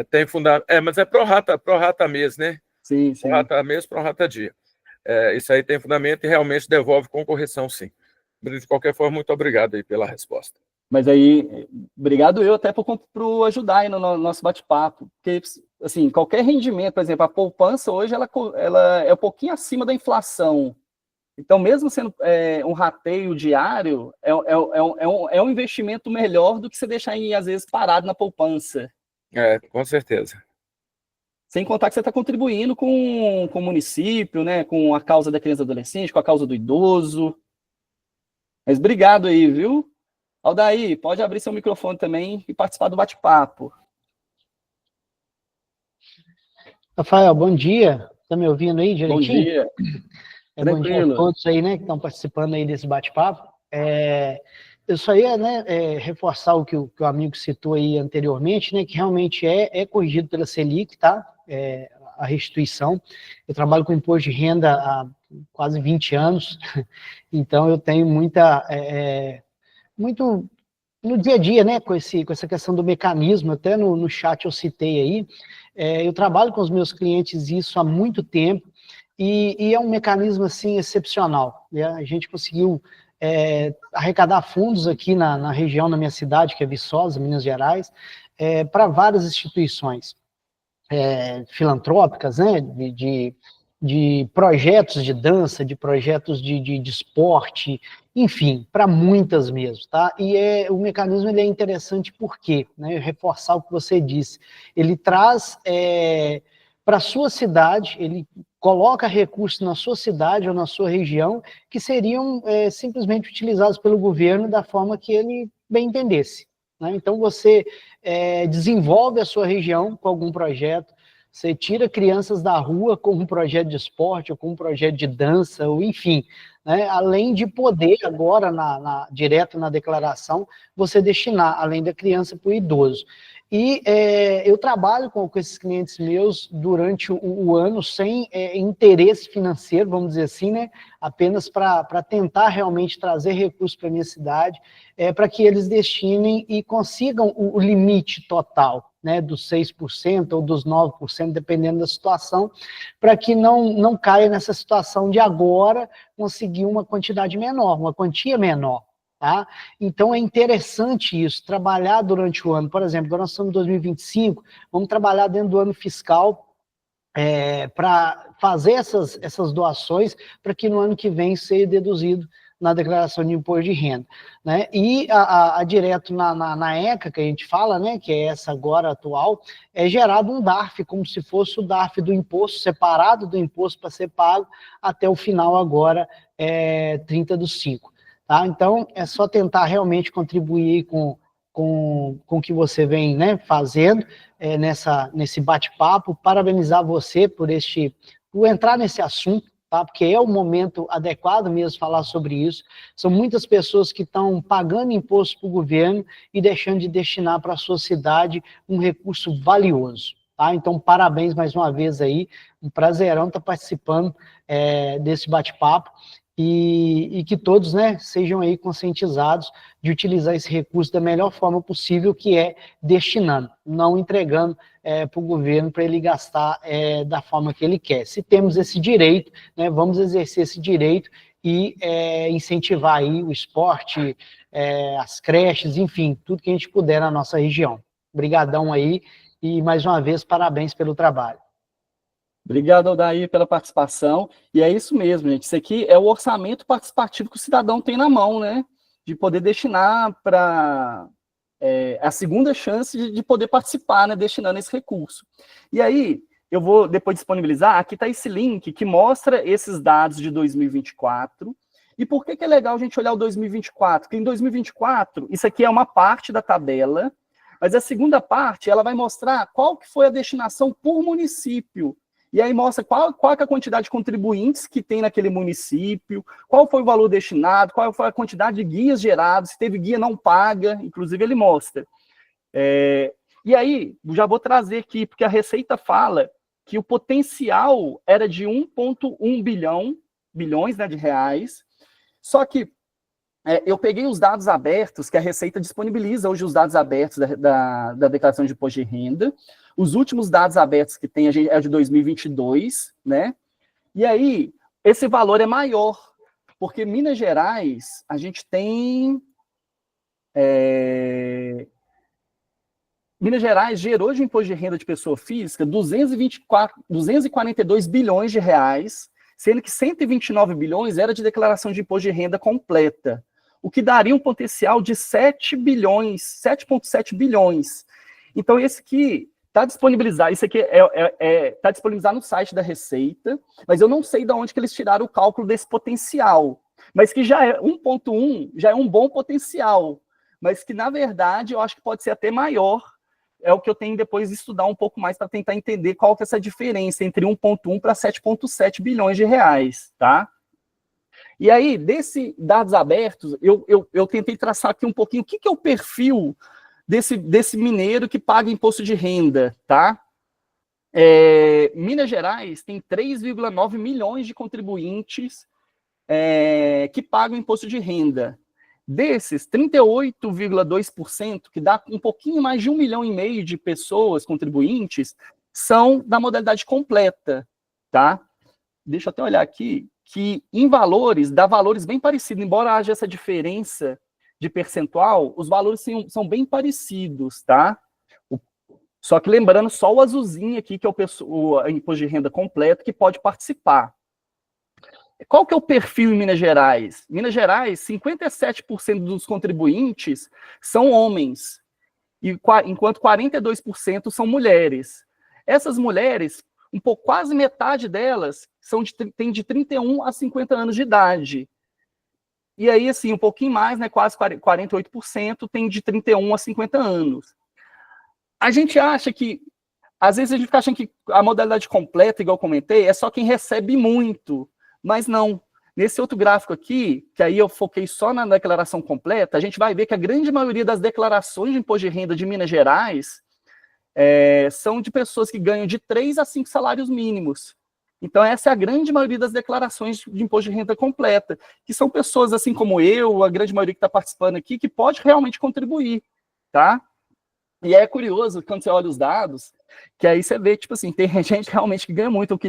Tem fundamento. Mas é pro rata mês, né? Sim. Pro rata mês, pro rata dia. Isso aí tem fundamento e realmente devolve com correção, sim. De qualquer forma, muito obrigado aí pela resposta. Mas aí, obrigado eu até por ajudar aí no nosso bate-papo. Porque, assim, qualquer rendimento, por exemplo, a poupança hoje, ela é um pouquinho acima da inflação. Então, mesmo sendo um rateio diário, é um investimento melhor do que você deixar, às vezes, parado na poupança. Com certeza. Sem contar que você está contribuindo com o município, né, com a causa da criança e adolescente, com a causa do idoso. Mas obrigado aí, viu? Aldair, pode abrir seu microfone também e participar do bate-papo. Rafael, bom dia. Está me ouvindo aí direitinho? Bom dia. Bom dia a todos aí, né, que estão participando aí desse bate-papo. Eu só ia, reforçar o que o amigo citou aí anteriormente, né, que realmente é corrigido pela Selic, tá? A restituição. Eu trabalho com imposto de renda há quase 20 anos, então eu tenho muito no dia a dia, né, com essa questão do mecanismo, até no chat eu citei aí, eu trabalho com os meus clientes isso há muito tempo, e é um mecanismo, assim, excepcional, né? A gente conseguiu arrecadar fundos aqui na região, na minha cidade, que é Viçosa, Minas Gerais, para várias instituições filantrópicas, né, de projetos de dança, de projetos de esporte, enfim, para muitas mesmo, tá? E o mecanismo ele é interessante porque, né, reforçar o que você disse, ele traz para a sua cidade, ele coloca recursos na sua cidade ou na sua região que seriam simplesmente utilizados pelo governo da forma que ele bem entendesse, né? Então você desenvolve a sua região com algum projeto, você tira crianças da rua com um projeto de esporte, ou com um projeto de dança, ou enfim, né? Além de poder agora, direto na declaração, você destinar, além da criança, para o idoso. E eu trabalho com esses clientes meus durante o ano sem interesse financeiro, vamos dizer assim, né? Apenas para tentar realmente trazer recursos para a minha cidade, para que eles destinem e consigam o limite total. né, dos 6% ou dos 9%, dependendo da situação, para que não caia nessa situação de agora conseguir uma quantidade menor, uma quantia menor. Tá? Então é interessante isso, trabalhar durante o ano. Por exemplo, agora nós estamos em 2025, vamos trabalhar dentro do ano fiscal para fazer essas doações, para que no ano que vem seja deduzido na declaração de imposto de renda, né? E a direto na ECA, que a gente fala, né, que é essa agora atual, é gerado um DARF, como se fosse o DARF do imposto, separado do imposto para ser pago, até o final agora, 30/5. Tá? Então, é só tentar realmente contribuir com o que você vem, né, fazendo nesse bate-papo, parabenizar você por entrar nesse assunto, tá? Porque é o momento adequado mesmo falar sobre isso. São muitas pessoas que estão pagando imposto para o governo e deixando de destinar para a sociedade um recurso valioso. Tá? Então, parabéns mais uma vez aí, um prazerão estar participando desse bate-papo. E que todos, né, sejam aí conscientizados de utilizar esse recurso da melhor forma possível, que é destinando, não entregando para o governo para ele gastar da forma que ele quer. Se temos esse direito, né, vamos exercer esse direito e incentivar aí o esporte, as creches, enfim, tudo que a gente puder na nossa região. Obrigadão aí e, mais uma vez, parabéns pelo trabalho. Obrigado, Aldair, pela participação. E é isso mesmo, gente. Isso aqui é o orçamento participativo que o cidadão tem na mão, né? De poder destinar para a segunda chance de poder participar, né? Destinando esse recurso. E aí, eu vou depois disponibilizar, aqui está esse link que mostra esses dados de 2024. E por que é legal a gente olhar o 2024? Porque em 2024, isso aqui é uma parte da tabela, mas a segunda parte, ela vai mostrar qual que foi a destinação por município. E aí mostra qual é a quantidade de contribuintes que tem naquele município, qual foi o valor destinado, qual foi a quantidade de guias gerados, se teve guia não paga, inclusive ele mostra. E aí, já vou trazer aqui, porque a Receita fala que o potencial era de 1,1 bilhões, né, de reais, só que eu peguei os dados abertos, que a Receita disponibiliza hoje os dados abertos da declaração de imposto de renda. Os últimos dados abertos que tem é de 2022, né? E aí, esse valor é maior, porque Minas Gerais, a gente tem... Minas Gerais gerou de imposto de renda de pessoa física 242 bilhões de reais, sendo que 129 bilhões era de declaração de imposto de renda completa, o que daria um potencial de 7,7 bilhões. Então, esse aqui está disponibilizado, isso aqui está disponibilizado no site da Receita, mas eu não sei de onde que eles tiraram o cálculo desse potencial, mas que já é 1,1, já é um bom potencial, mas que, na verdade, eu acho que pode ser até maior. É o que eu tenho depois de estudar um pouco mais para tentar entender qual que é essa diferença entre 1,1 para 7,7 bilhões de reais, tá? E aí, desses dados abertos, eu tentei traçar aqui um pouquinho o que é o perfil desse mineiro que paga imposto de renda, tá? Minas Gerais tem 3,9 milhões de contribuintes que pagam imposto de renda. Desses, 38,2%, que dá um pouquinho mais de 1,5 milhão de pessoas contribuintes, são da modalidade completa, tá? Deixa eu até olhar aqui, que em valores, dá valores bem parecidos, embora haja essa diferença de percentual, os valores são bem parecidos, tá? Só que lembrando, só o azulzinho aqui, que é o imposto de renda completo, que pode participar. Qual que é o perfil em Minas Gerais? Minas Gerais, 57% dos contribuintes são homens, enquanto 42% são mulheres. Essas mulheres, quase metade delas, tem de 31 a 50 anos de idade. E aí, assim, um pouquinho mais, né, quase 48%, tem de 31 a 50 anos. A gente acha que, às vezes a gente fica achando que a modalidade completa, igual eu comentei, é só quem recebe muito. Mas não. Nesse outro gráfico aqui, que aí eu foquei só na declaração completa, a gente vai ver que a grande maioria das declarações de imposto de renda de Minas Gerais são de pessoas que ganham de 3 a 5 salários mínimos. Então, essa é a grande maioria das declarações de imposto de renda completa, que são pessoas assim como eu, a grande maioria que está participando aqui, que pode realmente contribuir, tá? E é curioso, quando você olha os dados, que aí você vê, tipo assim, tem gente realmente que ganha muito.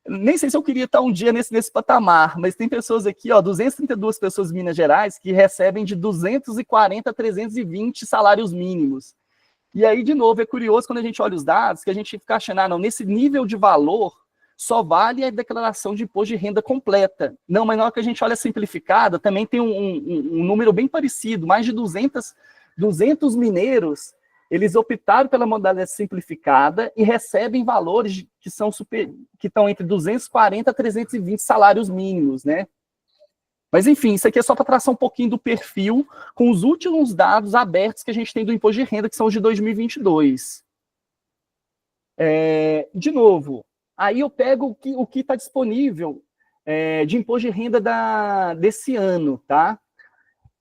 Nem sei se eu queria estar um dia nesse patamar, mas tem pessoas aqui, ó, 232 pessoas em Minas Gerais que recebem de 240 a 320 salários mínimos. E aí, de novo, é curioso quando a gente olha os dados, que a gente fica achando, não, nesse nível de valor, só vale a declaração de imposto de renda completa. Não, mas na hora que a gente olha simplificada, também tem um número bem parecido, mais de 200 mineiros, eles optaram pela modalidade simplificada e recebem valores que estão entre 240 a 320 salários mínimos, né? Mas, enfim, isso aqui é só para traçar um pouquinho do perfil com os últimos dados abertos que a gente tem do imposto de renda, que são os de 2022. De novo, aí eu pego o que está disponível de imposto de renda desse ano, tá?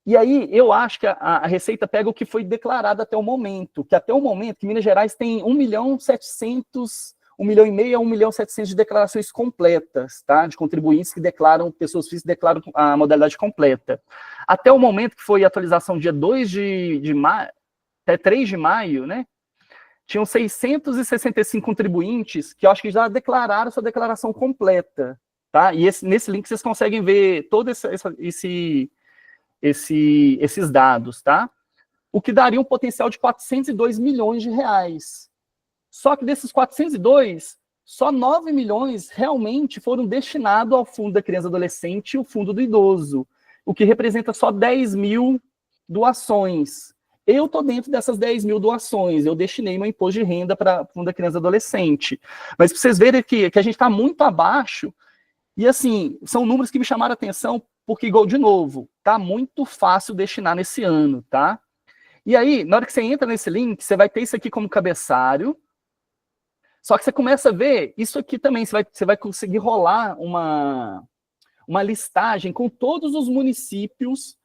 E aí eu acho que a Receita pega o que foi declarado até o momento, que Minas Gerais tem 1 milhão a 1 milhão 700 de declarações completas, tá? De contribuintes que declaram, pessoas físicas que declaram a modalidade completa. Até o momento que foi a atualização dia 2 de maio, até 3 de maio, né? Tinham 665 contribuintes que eu acho que já declararam sua declaração completa, tá? E nesse link vocês conseguem ver todo esses dados, tá? O que daria um potencial de 402 milhões de reais. Só que desses 402, só 9 milhões realmente foram destinados ao Fundo da Criança e Adolescente e o Fundo do Idoso, o que representa só 10 mil doações. Eu estou dentro dessas 10 mil doações, eu destinei meu imposto de renda para o Fundo da Criança e Adolescente. Mas para vocês verem que a gente está muito abaixo, e assim, são números que me chamaram a atenção, porque, igual, de novo, tá muito fácil destinar nesse ano, tá? E aí, na hora que você entra nesse link, você vai ter isso aqui como cabeçalho, só que você começa a ver isso aqui também, você vai conseguir rolar uma listagem com todos os municípios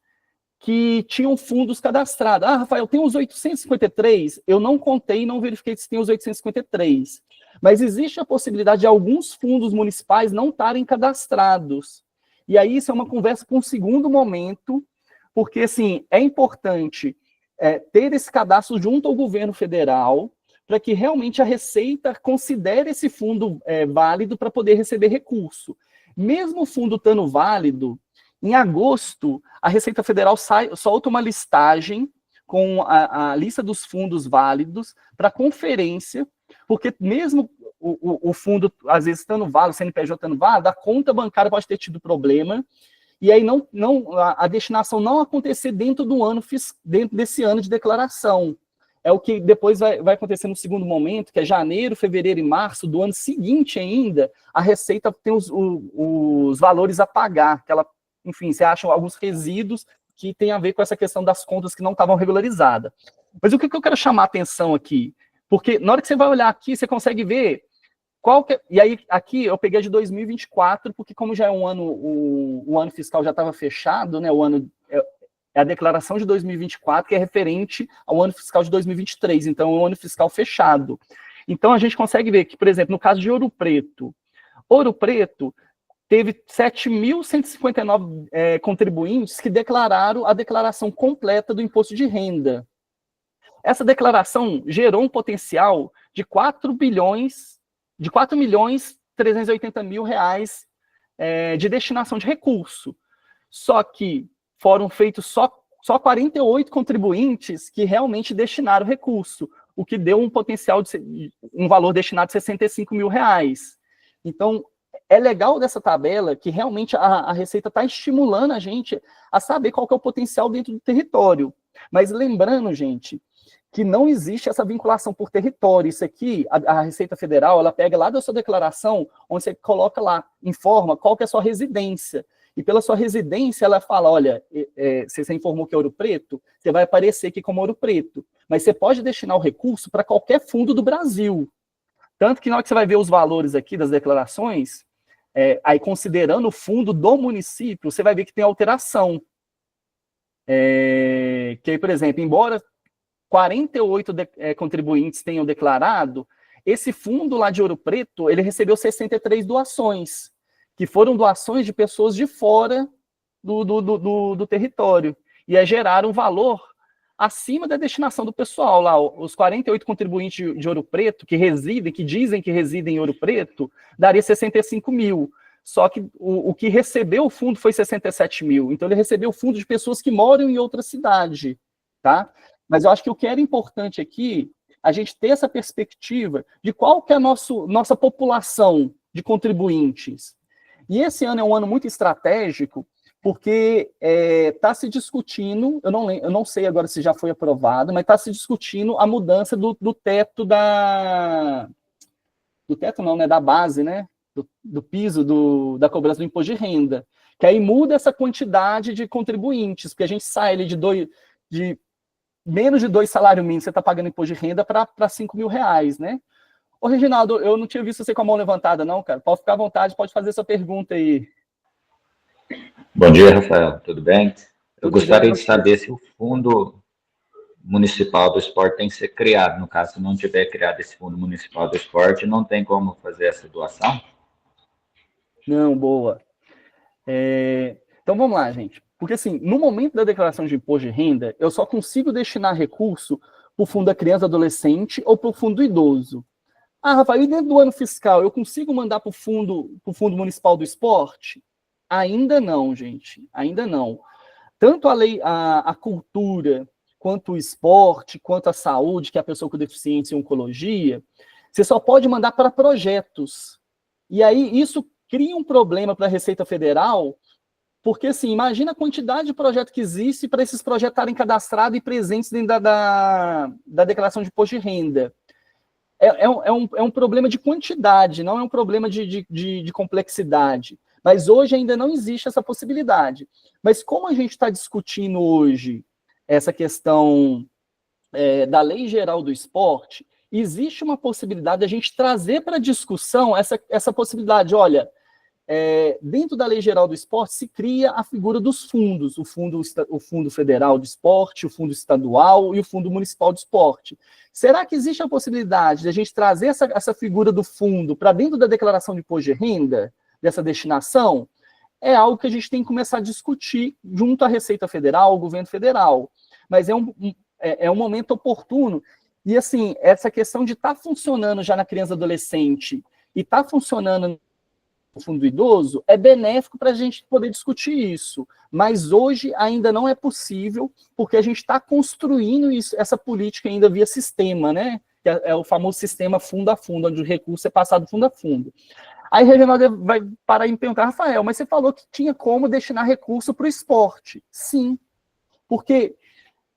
que tinham fundos cadastrados. Ah, Rafael, tem os 853, eu não contei e não verifiquei se tem os 853, mas existe a possibilidade de alguns fundos municipais não estarem cadastrados. E aí isso é uma conversa para um segundo momento, porque, assim, é importante ter esse cadastro junto ao governo federal, para que realmente a Receita considere esse fundo válido para poder receber recurso. Mesmo o fundo estando válido, em agosto, a Receita Federal solta uma listagem com a lista dos fundos válidos para conferência, porque mesmo o fundo, às vezes, estando válido, o CNPJ estando válido, a conta bancária pode ter tido problema, e aí a destinação não acontecer dentro desse ano de declaração. É o que depois vai acontecer no segundo momento, que é janeiro, fevereiro e março do ano seguinte ainda, a Receita tem os valores a pagar, que ela, enfim, você acha alguns resíduos que tem a ver com essa questão das contas que não estavam regularizadas. Mas o que eu quero chamar a atenção aqui? Porque na hora que você vai olhar aqui, você consegue ver e aí aqui eu peguei de 2024, porque como já é um ano, o ano fiscal já estava fechado, né, é a declaração de 2024 que é referente ao ano fiscal de 2023, então é um ano fiscal fechado. Então a gente consegue ver que, por exemplo, no caso de Ouro Preto teve 7.159 contribuintes que declararam a declaração completa do imposto de renda. Essa declaração gerou um potencial de 4.380.000 reais de destinação de recurso. Só que foram feitos só 48 contribuintes que realmente destinaram recurso, o que deu um potencial um valor destinado de 65 mil reais. Então, é legal dessa tabela que realmente a Receita está estimulando a gente a saber qual que é o potencial dentro do território. Mas lembrando, gente, que não existe essa vinculação por território. Isso aqui, a Receita Federal, ela pega lá da sua declaração, onde você coloca lá, informa qual que é a sua residência. E pela sua residência, ela fala, olha, se você informou que é Ouro Preto, você vai aparecer aqui como Ouro Preto. Mas você pode destinar o recurso para qualquer fundo do Brasil. Tanto que na hora que você vai ver os valores aqui das declarações, aí considerando o fundo do município, você vai ver que tem alteração. Que aí, por exemplo, embora 48 contribuintes tenham declarado, esse fundo lá de Ouro Preto, ele recebeu 63 doações, que foram doações de pessoas de fora do território, e aí geraram um valor acima da destinação do pessoal lá. Os 48 contribuintes de Ouro Preto que dizem que residem em Ouro Preto, daria 65 mil. Só que o que recebeu o fundo foi 67 mil. Então, ele recebeu o fundo de pessoas que moram em outra cidade, tá? Mas eu acho que o que era importante aqui, a gente ter essa perspectiva de qual que é a nossa população de contribuintes. E esse ano é um ano muito estratégico, porque está se discutindo, eu não sei agora se já foi aprovado, mas está se discutindo a mudança do teto da base, né? Do piso da cobrança do imposto de renda, que aí muda essa quantidade de contribuintes, porque a gente sai ali de menos de 2 salários mínimos, você está pagando imposto de renda para 5 mil reais, né? Ô, Reginaldo, eu não tinha visto você com a mão levantada, não, cara. Pode ficar à vontade, pode fazer sua pergunta aí. Bom dia, Rafael. Tudo bem? Eu Tudo gostaria bem, de saber se o Fundo Municipal do Esporte tem que ser criado. No caso, se não tiver criado esse Fundo Municipal do Esporte, não tem como fazer essa doação? Não, boa. Então, vamos lá, gente. Porque, assim, no momento da declaração de imposto de renda, eu só consigo destinar recurso para o fundo da criança e adolescente ou para o fundo do idoso. Ah, Rafael, e dentro do ano fiscal, eu consigo mandar para o fundo Municipal do Esporte? Ainda não, gente. Ainda não. Tanto a cultura, quanto o esporte, quanto a saúde, que é a pessoa com deficiência em oncologia, você só pode mandar para projetos. E aí, isso cria um problema para a Receita Federal, porque, assim, imagina a quantidade de projeto que existe para esses projetos estarem cadastrados e presentes dentro da declaração de imposto de renda. É um problema de quantidade, não é um problema de complexidade. Mas hoje ainda não existe essa possibilidade. Mas como a gente está discutindo hoje essa questão da Lei Geral do Esporte, existe uma possibilidade de a gente trazer para a discussão essa possibilidade. Olha, dentro da Lei Geral do Esporte se cria a figura dos fundos, o Fundo Federal de Esporte, o Fundo Estadual e o Fundo Municipal de Esporte. Será que existe a possibilidade de a gente trazer essa figura do fundo para dentro da declaração de imposto de renda, dessa destinação? É algo que a gente tem que começar a discutir junto à Receita Federal, ao governo federal. Mas é um momento oportuno. E, assim, essa questão de estar funcionando já na criança e adolescente e estar funcionando no fundo do idoso é benéfico para a gente poder discutir isso. Mas hoje ainda não é possível, porque a gente está construindo essa política ainda via sistema, né? Que é o famoso sistema fundo a fundo, onde o recurso é passado fundo a fundo. Aí o Reginaldo vai parar e me perguntar, Rafael, mas você falou que tinha como destinar recurso para o esporte. Sim, porque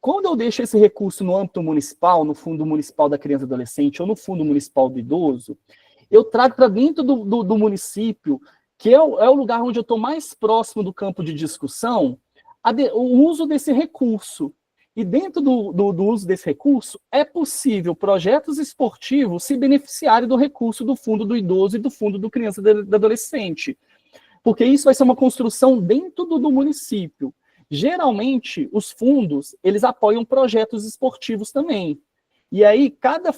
quando eu deixo esse recurso no âmbito municipal, no Fundo Municipal da Criança e Adolescente ou no Fundo Municipal do Idoso, eu trago para dentro do município, que é o lugar onde eu estou mais próximo do campo de discussão, o uso desse recurso. E dentro do uso desse recurso, é possível projetos esportivos se beneficiarem do recurso do Fundo do Idoso e do Fundo do Criança e do Adolescente. Porque isso vai ser uma construção dentro do município. Geralmente, os fundos, eles apoiam projetos esportivos também. E aí, cada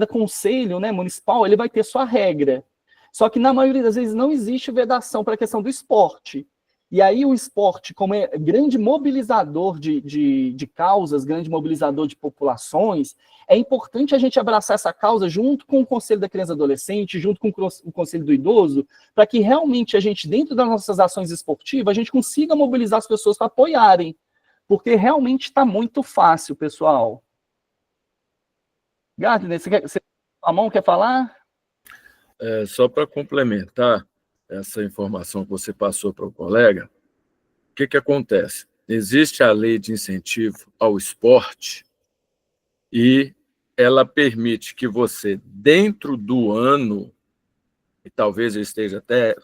conselho, né, municipal, ele vai ter sua regra. Só que, na maioria das vezes, não existe vedação para a questão do esporte. E aí o esporte, como é grande mobilizador de causas, grande mobilizador de populações, é importante a gente abraçar essa causa junto com o Conselho da Criança e Adolescente, junto com o Conselho do Idoso, para que realmente a gente, dentro das nossas ações esportivas, a gente consiga mobilizar as pessoas para apoiarem. Porque realmente está muito fácil, pessoal. Gardner, a mão quer falar? Só para complementar essa informação que você passou para o colega, o que acontece? Existe a lei de incentivo ao esporte e ela permite que você, dentro do ano, e talvez eu esteja até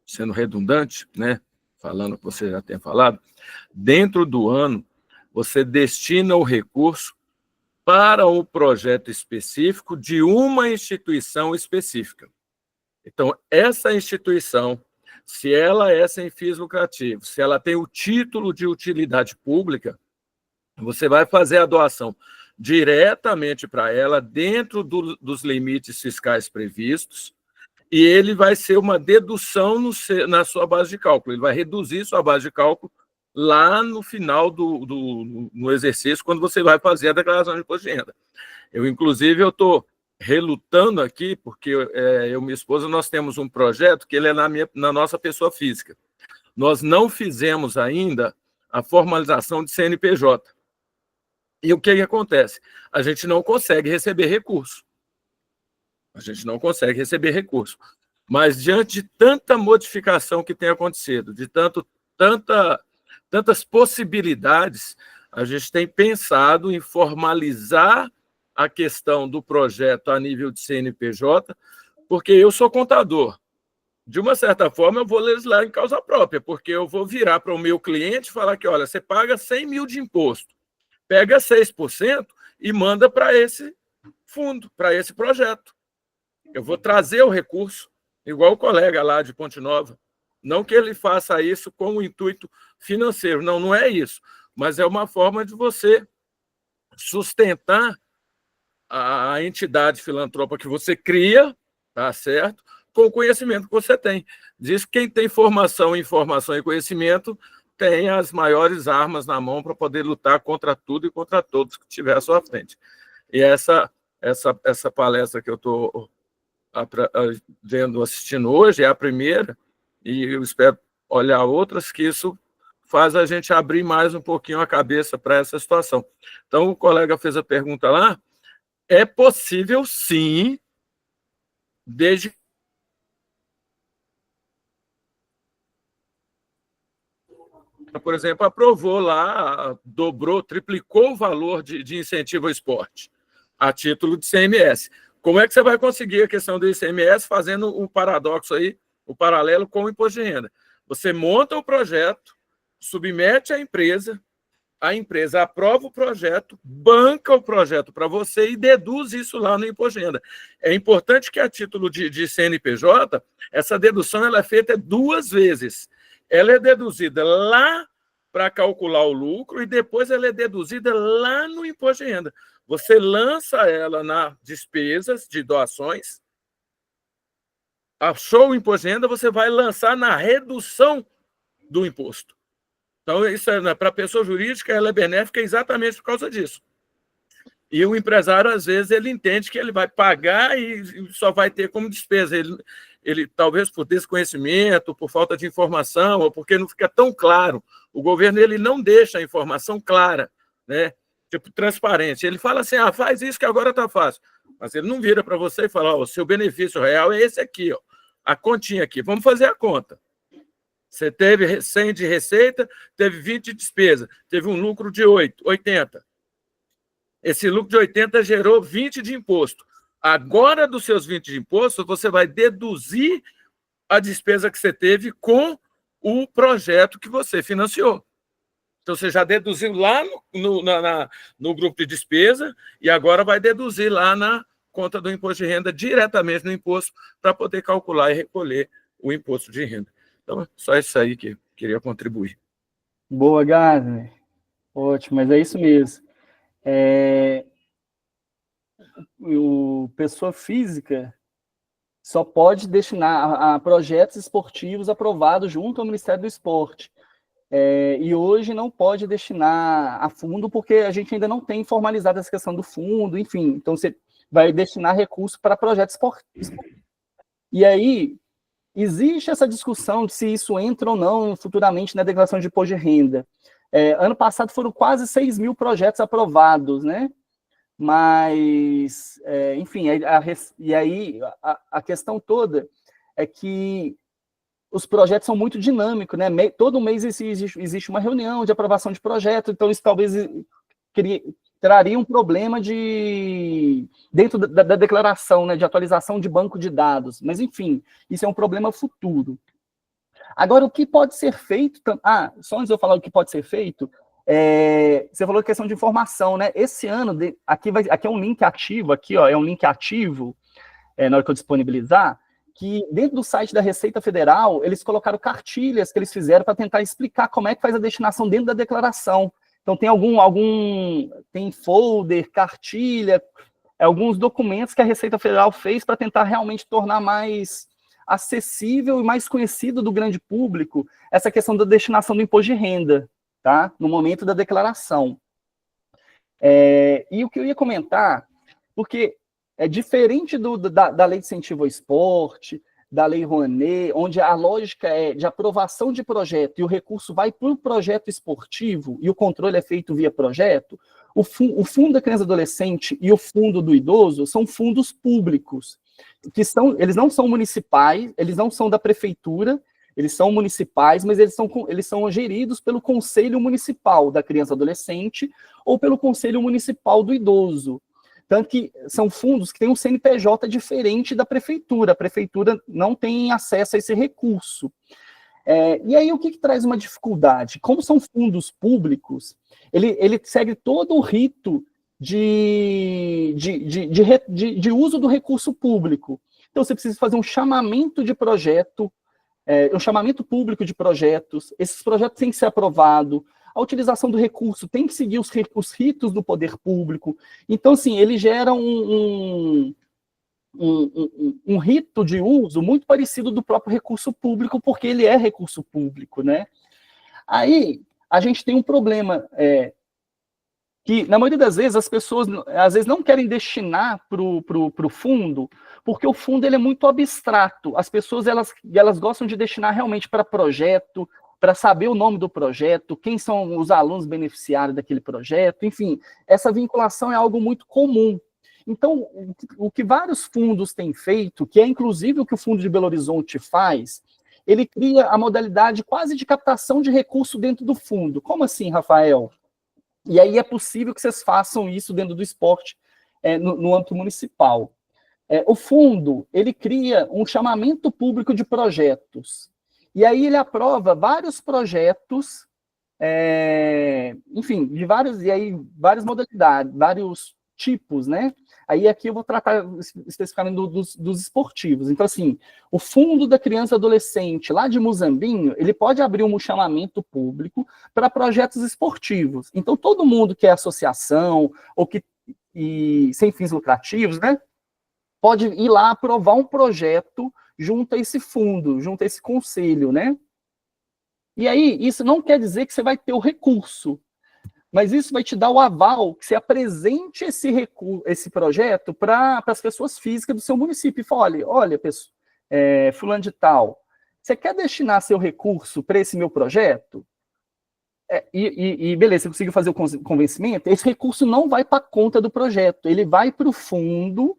sendo redundante, né? Falando o que você já tem falado, dentro do ano, você destina o recurso para um projeto específico de uma instituição específica. Então, essa instituição, se ela é sem fins lucrativos, se ela tem o título de utilidade pública, você vai fazer a doação diretamente para ela, dentro dos limites fiscais previstos, e ele vai ser uma dedução na sua base de cálculo. Ele vai reduzir sua base de cálculo lá no final no exercício, quando você vai fazer a declaração de imposto de renda. Inclusive, eu estou relutando aqui, porque eu e minha esposa, nós temos um projeto que ele é na nossa pessoa física. Nós não fizemos ainda a formalização de CNPJ. E o que acontece? A gente não consegue receber recurso. Mas, diante de tanta modificação que tem acontecido, de tantas possibilidades, a gente tem pensado em formalizar a questão do projeto a nível de CNPJ, porque eu sou contador. De uma certa forma, eu vou legislar em causa própria, porque eu vou virar para o meu cliente e falar que, olha, você paga 100 mil de imposto, pega 6% e manda para esse fundo, para esse projeto. Eu vou trazer o recurso, igual o colega lá de Ponte Nova. Não que ele faça isso com o intuito financeiro, não é isso, mas é uma forma de você sustentar a entidade filantropa que você cria, tá certo? Com o conhecimento que você tem. Diz que quem tem informação e conhecimento tem as maiores armas na mão para poder lutar contra tudo e contra todos que estiver à sua frente. E essa palestra que eu estou assistindo hoje é a primeira, e eu espero olhar outras, que isso faz a gente abrir mais um pouquinho a cabeça para essa situação. Então, o colega fez a pergunta lá, é possível, sim, desde por exemplo, aprovou lá, dobrou, triplicou o valor de incentivo ao esporte, a título de ICMS. Como é que você vai conseguir a questão do ICMS fazendo o paradoxo aí, o paralelo com o imposto de renda? Você monta o projeto, submete à empresa, a empresa aprova o projeto, banca o projeto para você e deduz isso lá no imposto de renda. É importante que, a título de CNPJ, essa dedução ela é feita 2 vezes. Ela é deduzida lá para calcular o lucro e depois ela é deduzida lá no imposto de renda. Você lança ela na despesas de doações, achou o imposto de renda, você vai lançar na redução do imposto. Então, isso para a pessoa jurídica, ela é benéfica exatamente por causa disso. E o empresário, às vezes, ele entende que ele vai pagar e só vai ter como despesa. Ele talvez por desconhecimento, por falta de informação, ou porque não fica tão claro. O governo ele não deixa a informação clara, né? Tipo, transparente. Ele fala assim, faz isso que agora está fácil. Mas ele não vira para você e fala, o seu benefício real é esse aqui, ó, a continha aqui. Vamos fazer a conta. Você teve 100 de receita, teve 20 de despesa, teve um lucro de 80. Esse lucro de 80 gerou 20 de imposto. Agora, dos seus 20 de imposto, você vai deduzir a despesa que você teve com o projeto que você financiou. Então, você já deduziu lá no grupo de despesa e agora vai deduzir lá na conta do imposto de renda, diretamente no imposto, para poder calcular e recolher o imposto de renda. Então, só isso aí que eu queria contribuir. Boa, Gardner. Ótimo, mas é isso mesmo. O pessoa física só pode destinar a projetos esportivos aprovados junto ao Ministério do Esporte. E hoje não pode destinar a fundo, porque a gente ainda não tem formalizado essa questão do fundo, enfim. Então, você vai destinar recurso para projetos esportivos. E aí, existe essa discussão de se isso entra ou não futuramente na declaração de imposto de renda. Ano passado foram quase 6 mil projetos aprovados, né? Mas, enfim, e aí a questão toda é que os projetos são muito dinâmicos, né? Todo mês existe uma reunião de aprovação de projeto, então isso talvez traria um problema dentro da declaração, né, de atualização de banco de dados. Mas, enfim, isso é um problema futuro. Agora, o que pode ser feito... só antes de eu falar o que pode ser feito, você falou de questão de informação, né? Esse ano, aqui é um link ativo, aqui, ó, é um link ativo, na hora que eu disponibilizar, que dentro do site da Receita Federal, eles colocaram cartilhas que eles fizeram para tentar explicar como é que faz a destinação dentro da declaração. Então, tem folder, cartilha, alguns documentos que a Receita Federal fez para tentar realmente tornar mais acessível e mais conhecido do grande público essa questão da destinação do imposto de renda. tá? No momento da declaração. E o que eu ia comentar, porque é diferente da lei de incentivo ao esporte, da lei Rouanet, onde a lógica é de aprovação de projeto e o recurso vai para o projeto esportivo e o controle é feito via projeto, o fundo da criança e adolescente e o fundo do idoso são fundos públicos, eles não são municipais, eles não são da prefeitura, eles são municipais, mas eles são geridos pelo Conselho Municipal da Criança e Adolescente ou pelo Conselho Municipal do Idoso. Tanto que são fundos que têm um CNPJ diferente da prefeitura. A prefeitura não tem acesso a esse recurso. E aí, o que traz uma dificuldade? Como são fundos públicos, ele segue todo o rito de uso do recurso público. Então, você precisa fazer um chamamento de projeto, um chamamento público de projetos, esses projetos têm que ser aprovados, a utilização do recurso tem que seguir os ritos do poder público. Então, assim, ele gera um rito de uso muito parecido do próprio recurso público, porque ele é recurso público, né? Aí, a gente tem um problema, que, na maioria das vezes, as pessoas, às vezes, não querem destinar para o fundo, porque o fundo ele é muito abstrato. As pessoas, elas gostam de destinar realmente para projeto, para saber o nome do projeto, quem são os alunos beneficiários daquele projeto, enfim, essa vinculação é algo muito comum. Então, o que vários fundos têm feito, que é inclusive o que o Fundo de Belo Horizonte faz, ele cria a modalidade quase de captação de recurso dentro do fundo. Como assim, Rafael? E aí é possível que vocês façam isso dentro do esporte, no âmbito municipal. O fundo, ele cria um chamamento público de projetos. E aí ele aprova vários projetos, enfim, de várias modalidades, vários tipos, né? Aí aqui eu vou tratar especificamente dos esportivos. Então, assim, o Fundo da Criança e Adolescente, lá de Muzambinho, ele pode abrir um chamamento público para projetos esportivos. Então, todo mundo que é associação ou sem fins lucrativos, né? Pode ir lá aprovar um projeto junto a esse fundo, junto a esse conselho, né? E aí, isso não quer dizer que você vai ter o recurso, mas isso vai te dar o aval que você apresente esse projeto para as pessoas físicas do seu município. E fala, olha, pessoal, fulano de tal, você quer destinar seu recurso para esse meu projeto? Beleza, você conseguiu fazer o convencimento? Esse recurso não vai para a conta do projeto, ele vai para o fundo,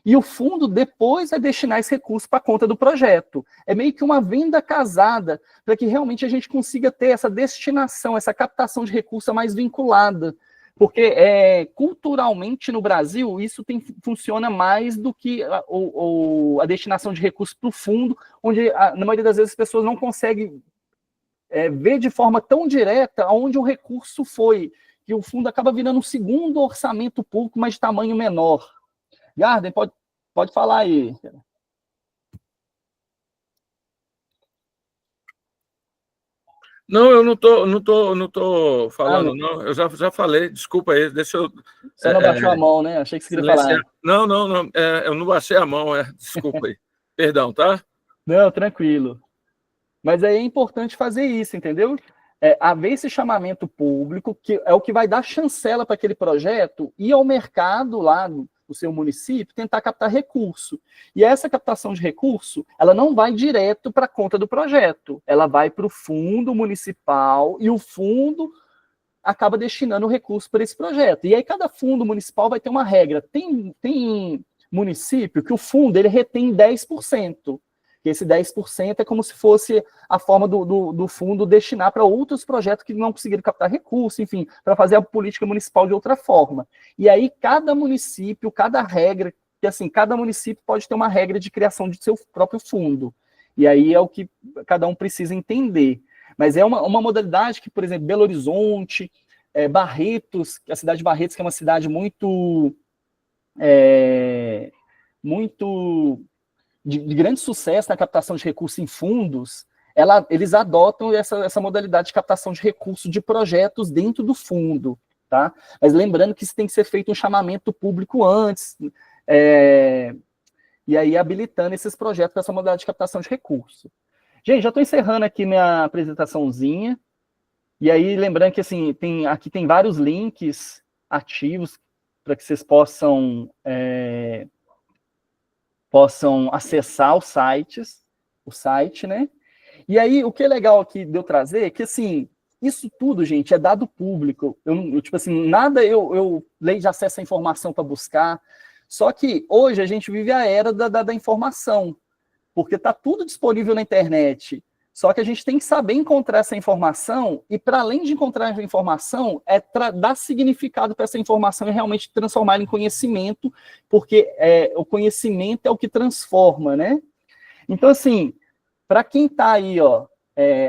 e o fundo depois vai destinar esse recurso para a conta do projeto. É meio que uma venda casada, para que realmente a gente consiga ter essa destinação, essa captação de recurso mais vinculada. Porque culturalmente no Brasil, isso funciona mais do que a destinação de recursos para o fundo, onde na maioria das vezes as pessoas não conseguem ver de forma tão direta aonde o recurso foi, que o fundo acaba virando um segundo orçamento público, mas de tamanho menor. Garden, pode falar aí. Não, eu não tô falando, não. Eu já falei, desculpa aí, deixa eu... Você não baixou a mão, né? Achei que você queria falar. Não, eu não baixei a mão, desculpa aí. Perdão, tá? Não, tranquilo. Mas aí é importante fazer isso, entendeu? Haver esse chamamento público, que é o que vai dar chancela para aquele projeto, ir ao mercado lá do seu município, tentar captar recurso. E essa captação de recurso, ela não vai direto para a conta do projeto, ela vai para o fundo municipal, e o fundo acaba destinando o recurso para esse projeto. E aí cada fundo municipal vai ter uma regra. Tem município que o fundo ele retém 10%. Que esse 10% é como se fosse a forma do fundo destinar para outros projetos que não conseguiram captar recurso, enfim, para fazer a política municipal de outra forma. E aí, cada município, cada regra, que assim, cada município pode ter uma regra de criação de seu próprio fundo. E aí é o que cada um precisa entender. Mas é uma modalidade que, por exemplo, Belo Horizonte, Barretos, a cidade de Barretos, que é uma cidade muito de grande sucesso na captação de recursos em fundos, eles adotam essa modalidade de captação de recursos de projetos dentro do fundo, tá? Mas lembrando que isso tem que ser feito um chamamento público antes, e aí habilitando esses projetos para essa modalidade de captação de recursos. Gente, já estou encerrando aqui minha apresentaçãozinha. E aí, lembrando que assim, aqui tem vários links ativos para que vocês possam acessar o site, né? E aí, o que é legal aqui de eu trazer é que, assim, isso tudo, gente, é dado público. Tipo assim, nada eu lei de acesso à informação para buscar. Só que hoje a gente vive a era da informação, porque está tudo disponível na internet. Só que a gente tem que saber encontrar essa informação e, para além de encontrar essa informação, dar significado para essa informação e realmente transformar em conhecimento, porque o conhecimento é o que transforma, né? Então, assim, para quem está aí, ó,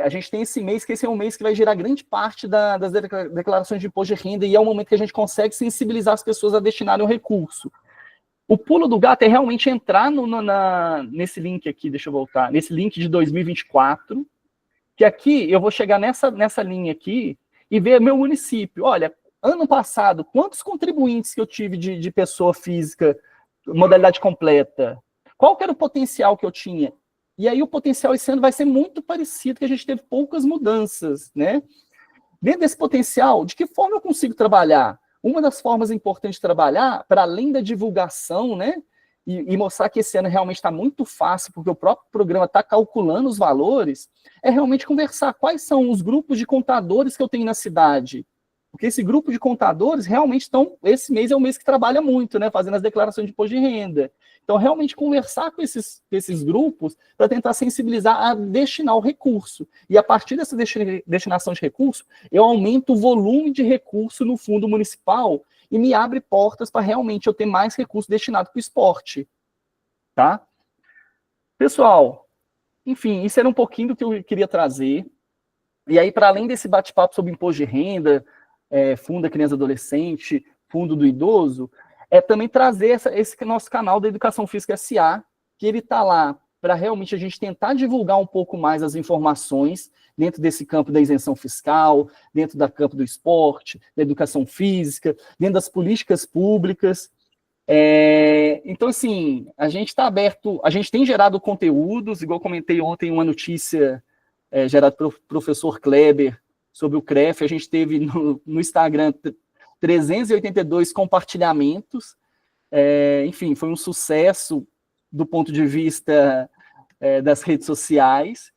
a gente tem esse mês, que esse é um mês que vai gerar grande parte das declarações de imposto de renda, e é o momento que a gente consegue sensibilizar as pessoas a destinarem o recurso. O pulo do gato é realmente entrar nesse link aqui, deixa eu voltar, nesse link de 2024, que aqui eu vou chegar nessa linha aqui e ver meu município. Olha, ano passado, quantos contribuintes que eu tive de pessoa física, modalidade completa? Qual que era o potencial que eu tinha? E aí o potencial esse ano vai ser muito parecido, que a gente teve poucas mudanças, né? Dentro desse potencial, de que forma eu consigo trabalhar? Uma das formas importantes de trabalhar, para além da divulgação, né, e mostrar que esse ano realmente está muito fácil, porque o próprio programa está calculando os valores, é realmente conversar quais são os grupos de contadores que eu tenho na cidade. Porque esse grupo de contadores realmente estão, esse mês é um mês que trabalha muito, né, fazendo as declarações de imposto de renda. Então, realmente conversar com esses grupos para tentar sensibilizar a destinar o recurso. E a partir dessa destinação de recurso, eu aumento o volume de recurso no fundo municipal e me abre portas para realmente eu ter mais recurso destinado para o esporte. Tá? Pessoal, enfim, isso era um pouquinho do que eu queria trazer. E aí, para além desse bate-papo sobre imposto de renda, fundo da criança e adolescente, fundo do idoso, também trazer esse nosso canal da Educação Física S.A., que ele está lá para realmente a gente tentar divulgar um pouco mais as informações dentro desse campo da isenção fiscal, dentro do campo do esporte, da educação física, dentro das políticas públicas. Então, assim, a gente está aberto, a gente tem gerado conteúdos, igual comentei ontem, uma notícia gerada pelo professor Kleber sobre o CREF, a gente teve no Instagram 382 compartilhamentos, enfim, foi um sucesso do ponto de vista das redes sociais,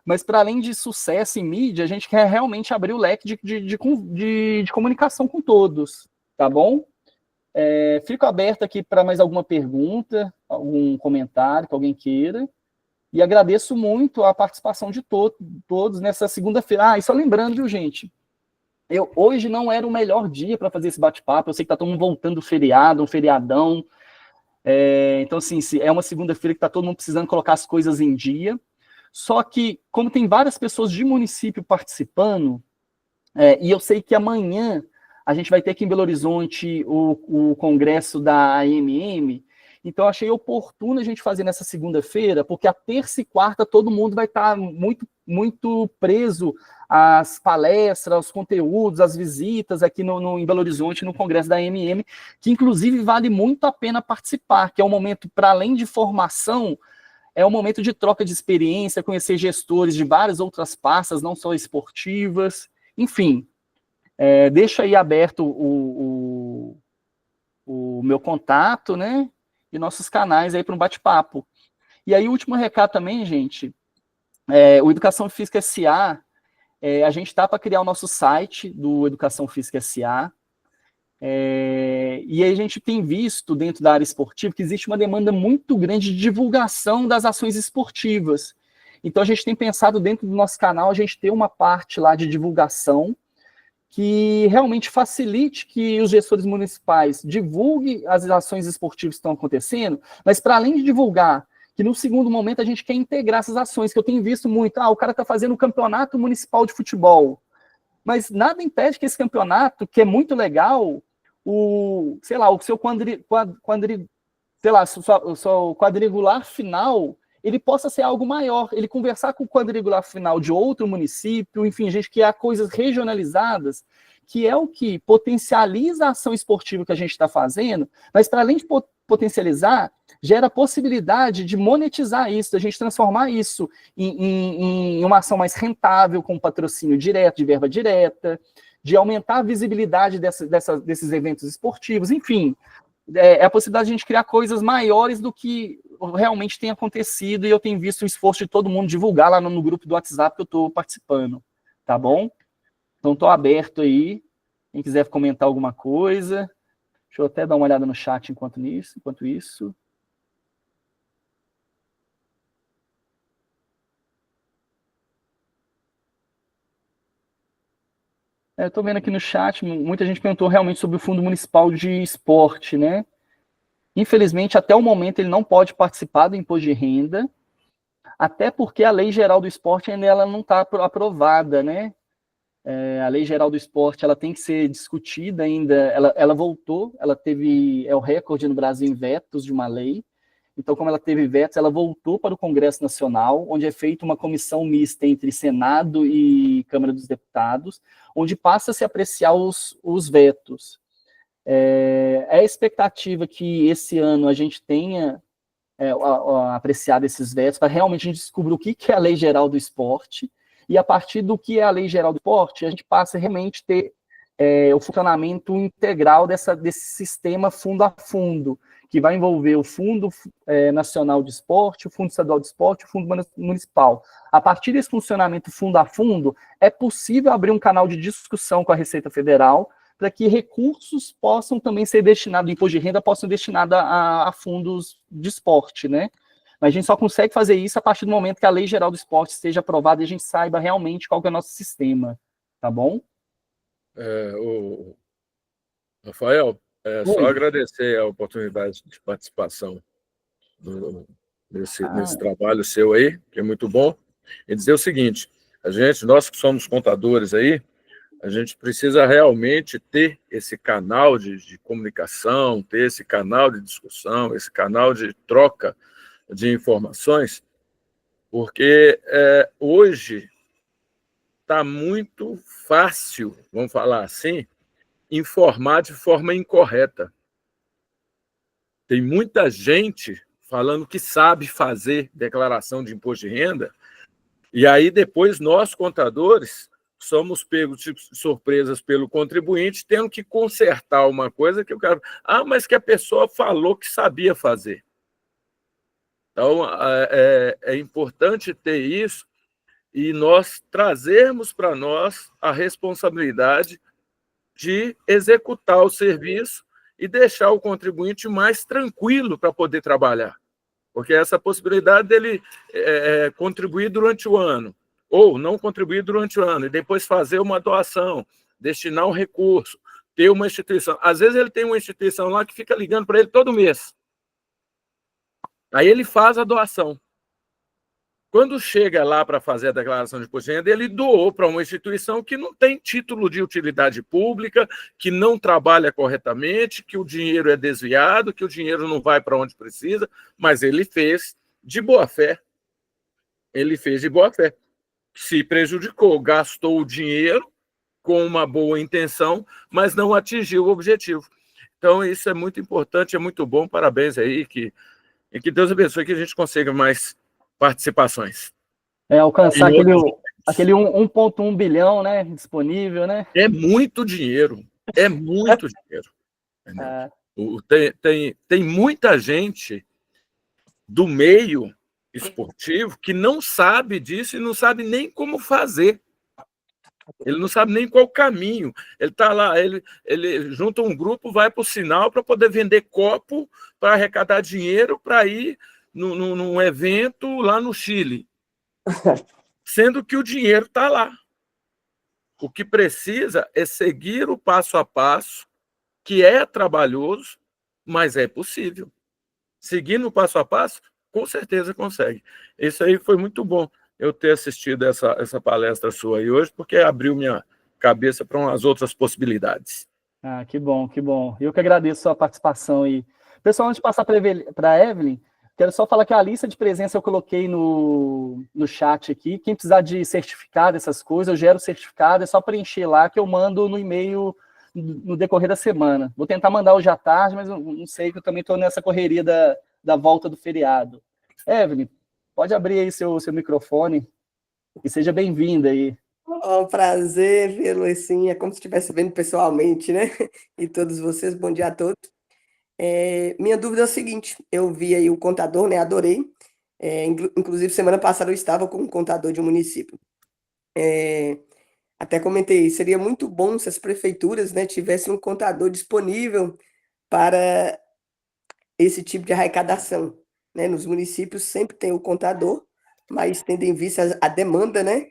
mas para além de sucesso em mídia, a gente quer realmente abrir o leque de comunicação com todos, tá bom? Fico aberto aqui para mais alguma pergunta, algum comentário que alguém queira, e agradeço muito a participação de todos nessa segunda-feira. E só lembrando, viu, gente, hoje não era o melhor dia para fazer esse bate-papo, eu sei que está todo mundo voltando do feriado, um feriadão, então, assim, é uma segunda-feira que está todo mundo precisando colocar as coisas em dia, só que, como tem várias pessoas de município participando, e eu sei que amanhã a gente vai ter aqui em Belo Horizonte o congresso da AMM, então achei oportuno a gente fazer nessa segunda-feira, porque a terça e quarta todo mundo vai estar muito, muito preso às palestras, aos conteúdos, às visitas aqui em Belo Horizonte, no congresso da AMM, que inclusive vale muito a pena participar, que é um momento, para além de formação, é um momento de troca de experiência, conhecer gestores de várias outras pastas, não só esportivas, enfim. Deixa aí aberto o meu contato, né? E nossos canais aí para um bate-papo. E aí, o último recado também, gente, o Educação Física S.A., a gente está para criar o nosso site do Educação Física S.A., e aí a gente tem visto dentro da área esportiva que existe uma demanda muito grande de divulgação das ações esportivas. Então, a gente tem pensado dentro do nosso canal, a gente ter uma parte lá de divulgação, que realmente facilite que os gestores municipais divulguem as ações esportivas que estão acontecendo, mas para além de divulgar, que no segundo momento a gente quer integrar essas ações, que eu tenho visto muito, o cara está fazendo um campeonato municipal de futebol, mas nada impede que esse campeonato, que é muito legal, o seu quadrangular final, ele possa ser algo maior, ele conversar com o quadrangular final de outro município, enfim, a gente criar coisas regionalizadas, que é o que potencializa a ação esportiva que a gente está fazendo, mas para além de potencializar, gera a possibilidade de monetizar isso, da gente transformar isso em uma ação mais rentável, com patrocínio direto, de verba direta, de aumentar a visibilidade desses eventos esportivos, enfim, é a possibilidade de a gente criar coisas maiores do que realmente tem acontecido, e eu tenho visto o esforço de todo mundo divulgar lá no grupo do WhatsApp que eu estou participando, tá bom? Então, estou aberto aí, quem quiser comentar alguma coisa. Deixa eu até dar uma olhada no chat enquanto isso. Eu estou vendo aqui no chat, muita gente perguntou realmente sobre o Fundo Municipal de Esporte, né? Infelizmente, até o momento, ele não pode participar do imposto de renda, até porque a Lei Geral do Esporte ainda ela não está aprovada, né? A Lei Geral do Esporte ela tem que ser discutida ainda, ela voltou, ela teve, o recorde no Brasil em vetos de uma lei, então como ela teve vetos, ela voltou para o Congresso Nacional, onde é feita uma comissão mista entre Senado e Câmara dos Deputados, onde passa a se apreciar os vetos. É a expectativa que esse ano a gente tenha apreciado esses vetos, para realmente a gente descobrir o que é a Lei Geral do Esporte, e a partir do que é a Lei Geral do Esporte, a gente passa a realmente ter o funcionamento integral desse sistema fundo a fundo, que vai envolver o Fundo Nacional de Esporte, o Fundo Estadual de Esporte, o Fundo Municipal. A partir desse funcionamento fundo a fundo, é possível abrir um canal de discussão com a Receita Federal, para que recursos possam também ser destinados, imposto de renda, possam ser destinados a fundos de esporte, né? Mas a gente só consegue fazer isso a partir do momento que a Lei Geral do Esporte esteja aprovada e a gente saiba realmente qual que é o nosso sistema, tá bom? Rafael, só agradecer a oportunidade de participação nesse trabalho seu aí, que é muito bom, e dizer o seguinte, nós que somos contadores aí, a gente precisa realmente ter esse canal de comunicação, ter esse canal de discussão, esse canal de troca de informações, porque hoje está muito fácil, vamos falar assim, informar de forma incorreta. Tem muita gente falando que sabe fazer declaração de imposto de renda, e aí depois nós, contadores, somos pegos de surpresas pelo contribuinte, tendo que consertar uma coisa que o cara... mas que a pessoa falou que sabia fazer. Então, é importante ter isso e nós trazermos para nós a responsabilidade de executar o serviço e deixar o contribuinte mais tranquilo para poder trabalhar. Porque essa possibilidade dele contribuir durante o ano, ou não contribuir durante o ano, e depois fazer uma doação, destinar um recurso, ter uma instituição. Às vezes ele tem uma instituição lá que fica ligando para ele todo mês. Aí ele faz a doação. Quando chega lá para fazer a declaração de imposto de renda, ele doou para uma instituição que não tem título de utilidade pública, que não trabalha corretamente, que o dinheiro é desviado, que o dinheiro não vai para onde precisa, mas ele fez de boa fé. Ele fez de boa fé. Se prejudicou, gastou o dinheiro com uma boa intenção, mas não atingiu o objetivo. Então, isso é muito importante, é muito bom, parabéns aí, e que Deus abençoe que a gente consiga mais participações. Alcançar aquele 1,1 bilhão, né, disponível, né? É muito dinheiro, é muito dinheiro. Tem muita gente do meio esportivo que não sabe disso e não sabe nem como fazer. Ele não sabe nem qual o caminho. Ele está lá, ele junta um grupo, vai para o sinal para poder vender copo, para arrecadar dinheiro, para ir num evento lá no Chile. Sendo que o dinheiro está lá. O que precisa é seguir o passo a passo, que é trabalhoso, mas é possível. Seguindo o passo a passo, com certeza consegue. Isso aí foi muito bom eu ter assistido essa palestra sua aí hoje, porque abriu minha cabeça para umas outras possibilidades. Que bom, que bom. Eu que agradeço a sua participação aí. Pessoal, antes de passar para a Evelyn, quero só falar que a lista de presença eu coloquei no chat aqui. Quem precisar de certificado, essas coisas, eu gero o certificado, é só preencher lá que eu mando no e-mail no decorrer da semana. Vou tentar mandar hoje à tarde, mas eu não sei, que eu também estou nessa correria da volta do feriado. Evelyn, pode abrir aí seu microfone e seja bem-vinda aí. Um prazer vê-lo assim, é como se estivesse vendo pessoalmente, né? E todos vocês, bom dia a todos. Minha dúvida é o seguinte, eu vi aí o contador, né? Adorei. Inclusive, semana passada eu estava com um contador de um município. Até comentei, seria muito bom se as prefeituras, né, tivessem um contador disponível para esse tipo de arrecadação, né? Nos municípios sempre tem o contador, mas tendo em vista a demanda, né,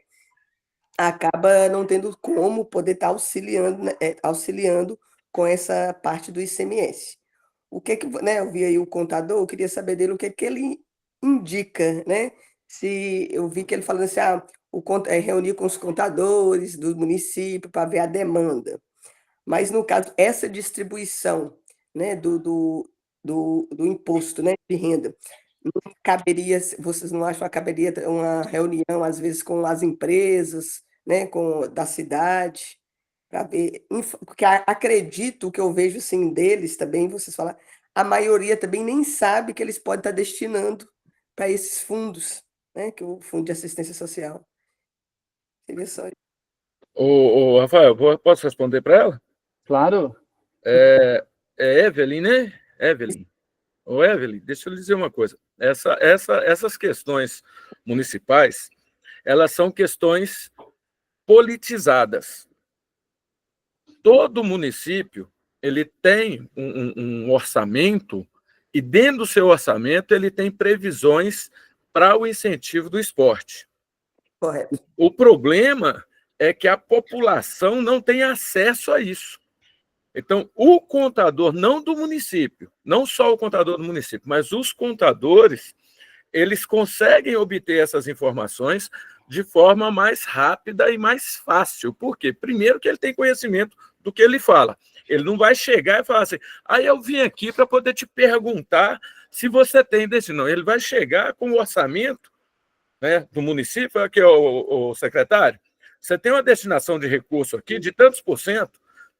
acaba não tendo como poder estar auxiliando, né, auxiliando com essa parte do ICMS. O que que, né, eu vi aí o contador, eu queria saber dele o que que ele indica, né? Se eu vi que ele falando assim, reunir com os contadores do município para ver a demanda. Mas, no caso, essa distribuição, né, do imposto, né, de renda, não caberia, vocês não acham que caberia uma reunião, às vezes, com as empresas, né, da cidade, para ver, porque acredito que eu vejo, assim, deles também, vocês falam, a maioria também nem sabe que eles podem estar destinando para esses fundos, né, que é o Fundo de Assistência Social. Seria só isso. Rafael, posso responder para ela? Claro. É Evelyn, né? Evelyn. Evelyn, deixa eu lhe dizer uma coisa. Essas questões municipais, elas são questões politizadas. Todo município ele tem um orçamento e, dentro do seu orçamento, ele tem previsões para o incentivo do esporte. Correto. O problema é que a população não tem acesso a isso. Então, o contador, não do município, não só o contador do município, mas os contadores, eles conseguem obter essas informações de forma mais rápida e mais fácil. Por quê? Primeiro que ele tem conhecimento do que ele fala. Ele não vai chegar e falar assim, eu vim aqui para poder te perguntar se você tem desse. Não, ele vai chegar com o orçamento, né, do município, aqui é o secretário, você tem uma destinação de recurso aqui de tantos %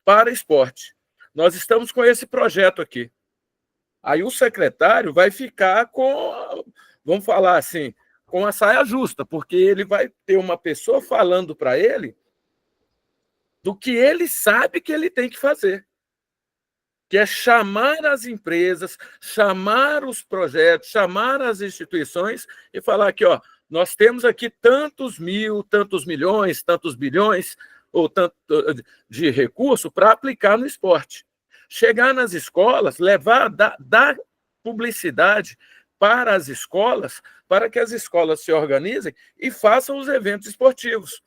para esporte. Nós estamos com esse projeto aqui. Aí o secretário vai ficar com, vamos falar assim, com a saia justa, porque ele vai ter uma pessoa falando para ele do que ele sabe que ele tem que fazer, que é chamar as empresas, chamar os projetos, chamar as instituições e falar aqui, nós temos aqui tantos mil, tantos milhões, tantos bilhões, ou tanto de recurso para aplicar no esporte. Chegar nas escolas, levar, dar publicidade para as escolas, para que as escolas se organizem e façam os eventos esportivos.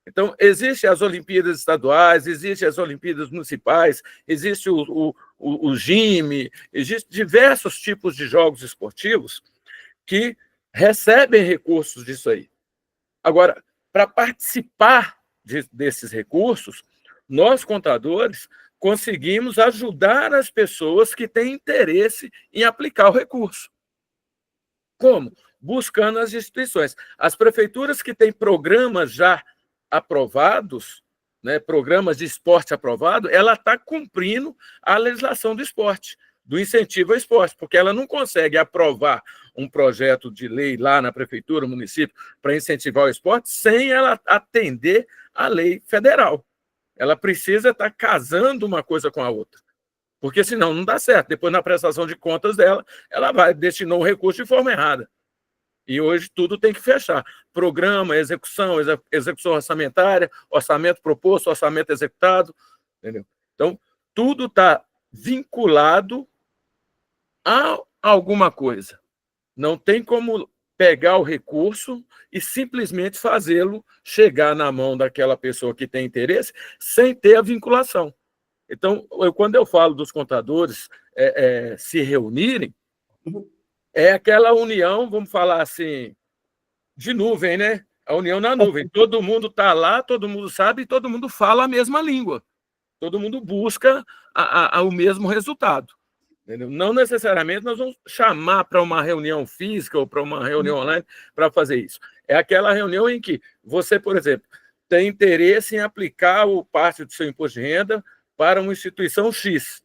Então, existem as Olimpíadas estaduais, existem as Olimpíadas municipais, existe o GIME, existem diversos tipos de jogos esportivos que recebem recursos disso aí. Agora, para participar desses recursos, nós, contadores, conseguimos ajudar as pessoas que têm interesse em aplicar o recurso. Como? Buscando as instituições. As prefeituras que têm programas já aprovados, né, programas de esporte aprovado, ela está cumprindo a legislação do esporte, do incentivo ao esporte, porque ela não consegue aprovar um projeto de lei lá na prefeitura, município, para incentivar o esporte, sem ela atender à lei federal. Ela precisa estar casando uma coisa com a outra, porque senão não dá certo. Depois, na prestação de contas dela, ela vai destinar um recurso de forma errada. E hoje tudo tem que fechar. Programa, execução orçamentária, orçamento proposto, orçamento executado. Entendeu? Então, tudo está vinculado a alguma coisa. Não tem como pegar o recurso e simplesmente fazê-lo chegar na mão daquela pessoa que tem interesse sem ter a vinculação. Então, quando eu falo dos contadores se reunirem, é aquela união, vamos falar assim, de nuvem, né? A união na nuvem. Todo mundo está lá, todo mundo sabe e todo mundo fala a mesma língua. Todo mundo busca o mesmo resultado. Entendeu? Não necessariamente nós vamos chamar para uma reunião física ou para uma reunião online para fazer isso. É aquela reunião em que você, por exemplo, tem interesse em aplicar parte do seu imposto de renda para uma instituição X.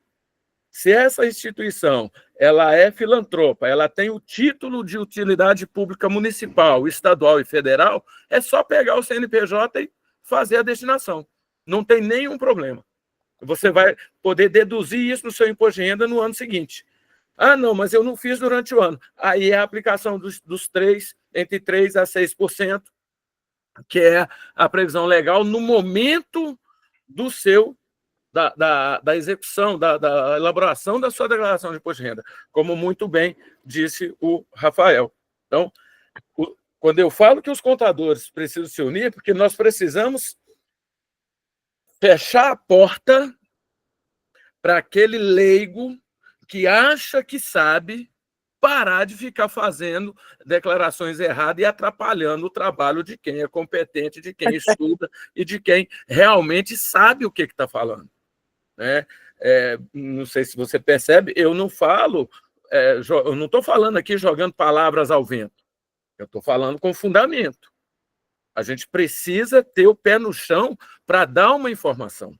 Se essa instituição ela é filantropa, ela tem o título de utilidade pública municipal, estadual e federal, é só pegar o CNPJ e fazer a destinação. Não tem nenhum problema. Você vai poder deduzir isso no seu imposto de renda no ano seguinte. Ah, não, mas eu não fiz durante o ano. Aí é a aplicação dos 3%, entre 3% a 6%, que é a previsão legal no momento do seu da execução, da elaboração da sua declaração de imposto de renda, como muito bem disse o Rafael. Então, quando eu falo que os contadores precisam se unir, porque nós precisamos fechar a porta para aquele leigo que acha que sabe parar de ficar fazendo declarações erradas e atrapalhando o trabalho de quem é competente, de quem estuda e de quem realmente sabe o que está falando. Né? Não sei se você percebe, eu não falo, eu não estou falando aqui jogando palavras ao vento, eu estou falando com fundamento. A gente precisa ter o pé no chão para dar uma informação.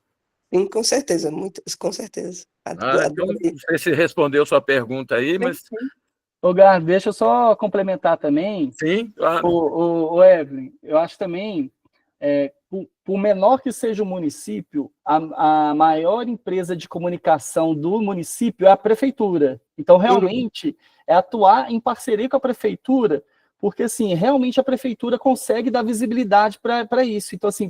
Sim, com certeza, com certeza. Então, não sei se respondeu sua pergunta aí, mas... Ô, Gar, deixa eu só complementar também. Sim, claro. O Evelyn, eu acho também, por menor que seja o município, a maior empresa de comunicação do município é a prefeitura. Então, realmente, é atuar em parceria com a prefeitura, porque, assim, realmente a prefeitura consegue dar visibilidade para isso. Então, assim,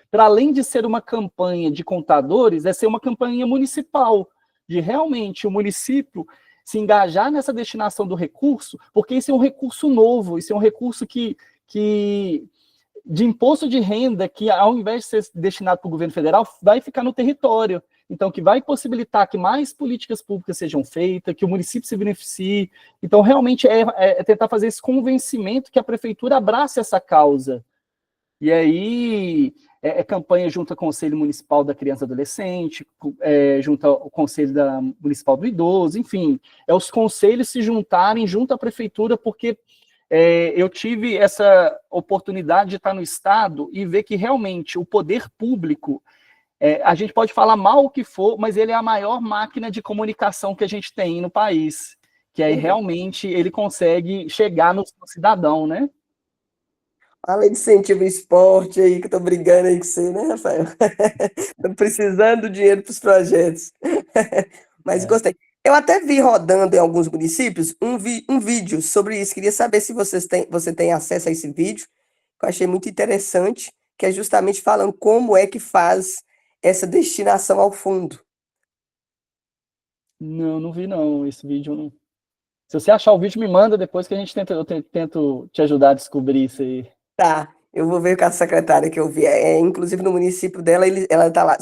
para além de ser uma campanha de contadores, é ser uma campanha municipal, de realmente o município se engajar nessa destinação do recurso, porque isso é um recurso novo, isso é um recurso de imposto de renda que, ao invés de ser destinado para o governo federal, vai ficar no território. Então, que vai possibilitar que mais políticas públicas sejam feitas, que o município se beneficie. Então, realmente, é tentar fazer esse convencimento que a prefeitura abrace essa causa. E aí, campanha junto ao Conselho Municipal da Criança e Adolescente, junto ao Conselho Municipal do Idoso, enfim, os conselhos se juntarem junto à prefeitura, porque eu tive essa oportunidade de estar no Estado e ver que realmente o poder público, a gente pode falar mal o que for, mas ele é a maior máquina de comunicação que a gente tem no país, que aí realmente ele consegue chegar no cidadão, né? Além de incentivo ao esporte aí, que eu tô brigando aí com você, né, Rafael? Tô precisando do dinheiro para os projetos. Mas gostei. Eu até vi rodando em alguns municípios um vídeo sobre isso. Queria saber se você tem acesso a esse vídeo, que eu achei muito interessante, que é justamente falando como é que faz essa destinação ao fundo. Não vi não, esse vídeo não. Se você achar o vídeo, me manda depois que eu tento te ajudar a descobrir isso aí. Tá, eu vou ver com a secretária que eu vi. Inclusive no município dela, ela está lá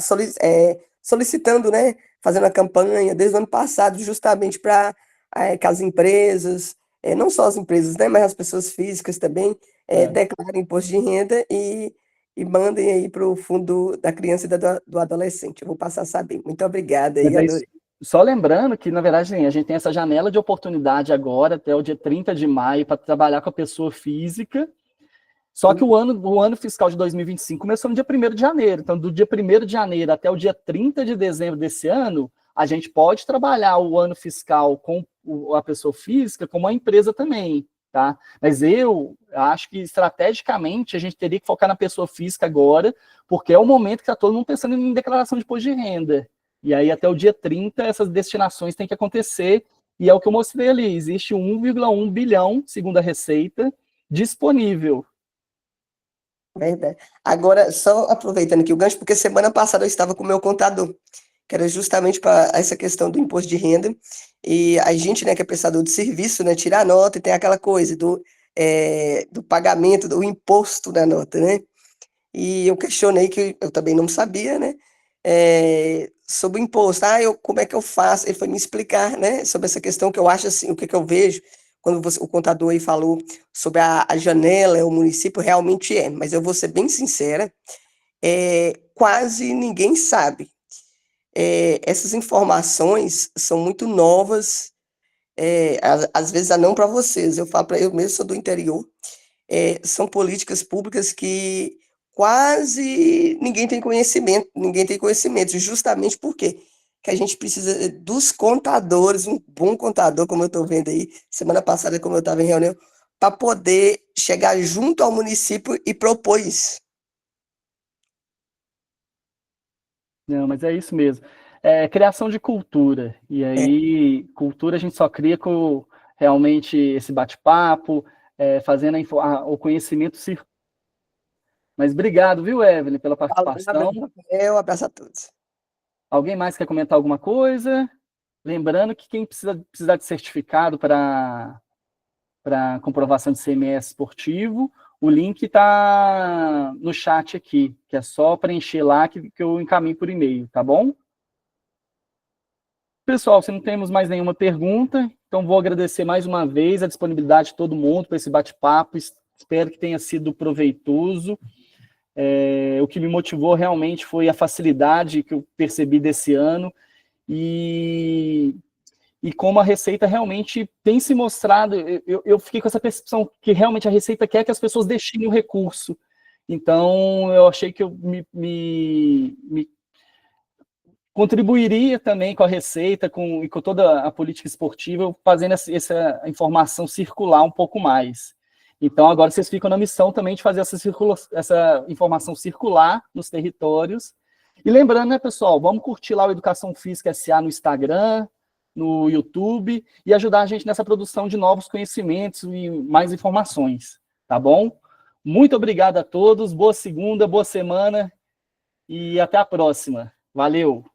solicitando, né, fazendo a campanha desde o ano passado, justamente para que as empresas, não só as empresas, né, mas as pessoas físicas também, declarem imposto de renda e mandem aí para o fundo da criança e do adolescente. Eu vou passar a saber. Muito obrigada. Só lembrando que, na verdade, a gente tem essa janela de oportunidade agora, até o dia 30 de maio, para trabalhar com a pessoa física. Só que o ano fiscal de 2025 começou no dia 1º de janeiro. Então, do dia 1º de janeiro até o dia 30 de dezembro desse ano, a gente pode trabalhar o ano fiscal com a pessoa física como a empresa também, tá? Mas eu acho que, estrategicamente, a gente teria que focar na pessoa física agora, porque é o momento que está todo mundo pensando em declaração de imposto de renda. E aí, até o dia 30, essas destinações têm que acontecer, e é o que eu mostrei ali. Existe 1,1 bilhão, segundo a Receita, disponível. Verdade. Agora, só aproveitando aqui o gancho, porque semana passada eu estava com o meu contador, que era justamente para essa questão do imposto de renda, e a gente, né, que é prestador de serviço, né, tira a nota e tem aquela coisa do pagamento, do imposto da nota, né? E eu questionei, que eu também não sabia, né, sobre o imposto. Como é que eu faço? Ele foi me explicar, né, sobre essa questão que eu acho assim, o que eu vejo, quando o contador aí falou sobre a janela, o município, realmente mas eu vou ser bem sincera, quase ninguém sabe. Essas informações são muito novas, às vezes não para vocês, eu falo para eu mesmo, sou do interior, são políticas públicas que quase ninguém tem conhecimento, justamente porque que a gente precisa dos contadores, um bom contador, como eu estou vendo aí, semana passada, como eu estava em reunião, para poder chegar junto ao município e propor isso. Não, mas é isso mesmo. É criação de cultura. E aí, cultura a gente só cria com realmente esse bate-papo, fazendo o conhecimento circular. Mas obrigado, viu, Evelyn, pela participação. Um abraço a todos. Alguém mais quer comentar alguma coisa? Lembrando que quem precisar de certificado para comprovação de CMS esportivo, o link está no chat aqui, que é só preencher lá que eu encaminho por e-mail, tá bom? Pessoal, se não temos mais nenhuma pergunta, então vou agradecer mais uma vez a disponibilidade de todo mundo para esse bate-papo, espero que tenha sido proveitoso. O que me motivou realmente foi a facilidade que eu percebi desse ano e como a Receita realmente tem se mostrado, eu fiquei com essa percepção que realmente a Receita quer que as pessoas destinem o recurso. Então, eu achei que eu me contribuiria também com a Receita e com toda a política esportiva, fazendo essa informação circular um pouco mais. Então, agora vocês ficam na missão também de fazer essa informação circular nos territórios. E lembrando, né, pessoal, vamos curtir lá o Educação Física SA no Instagram, no YouTube, e ajudar a gente nessa produção de novos conhecimentos e mais informações, tá bom? Muito obrigado a todos, boa segunda, boa semana, e até a próxima. Valeu!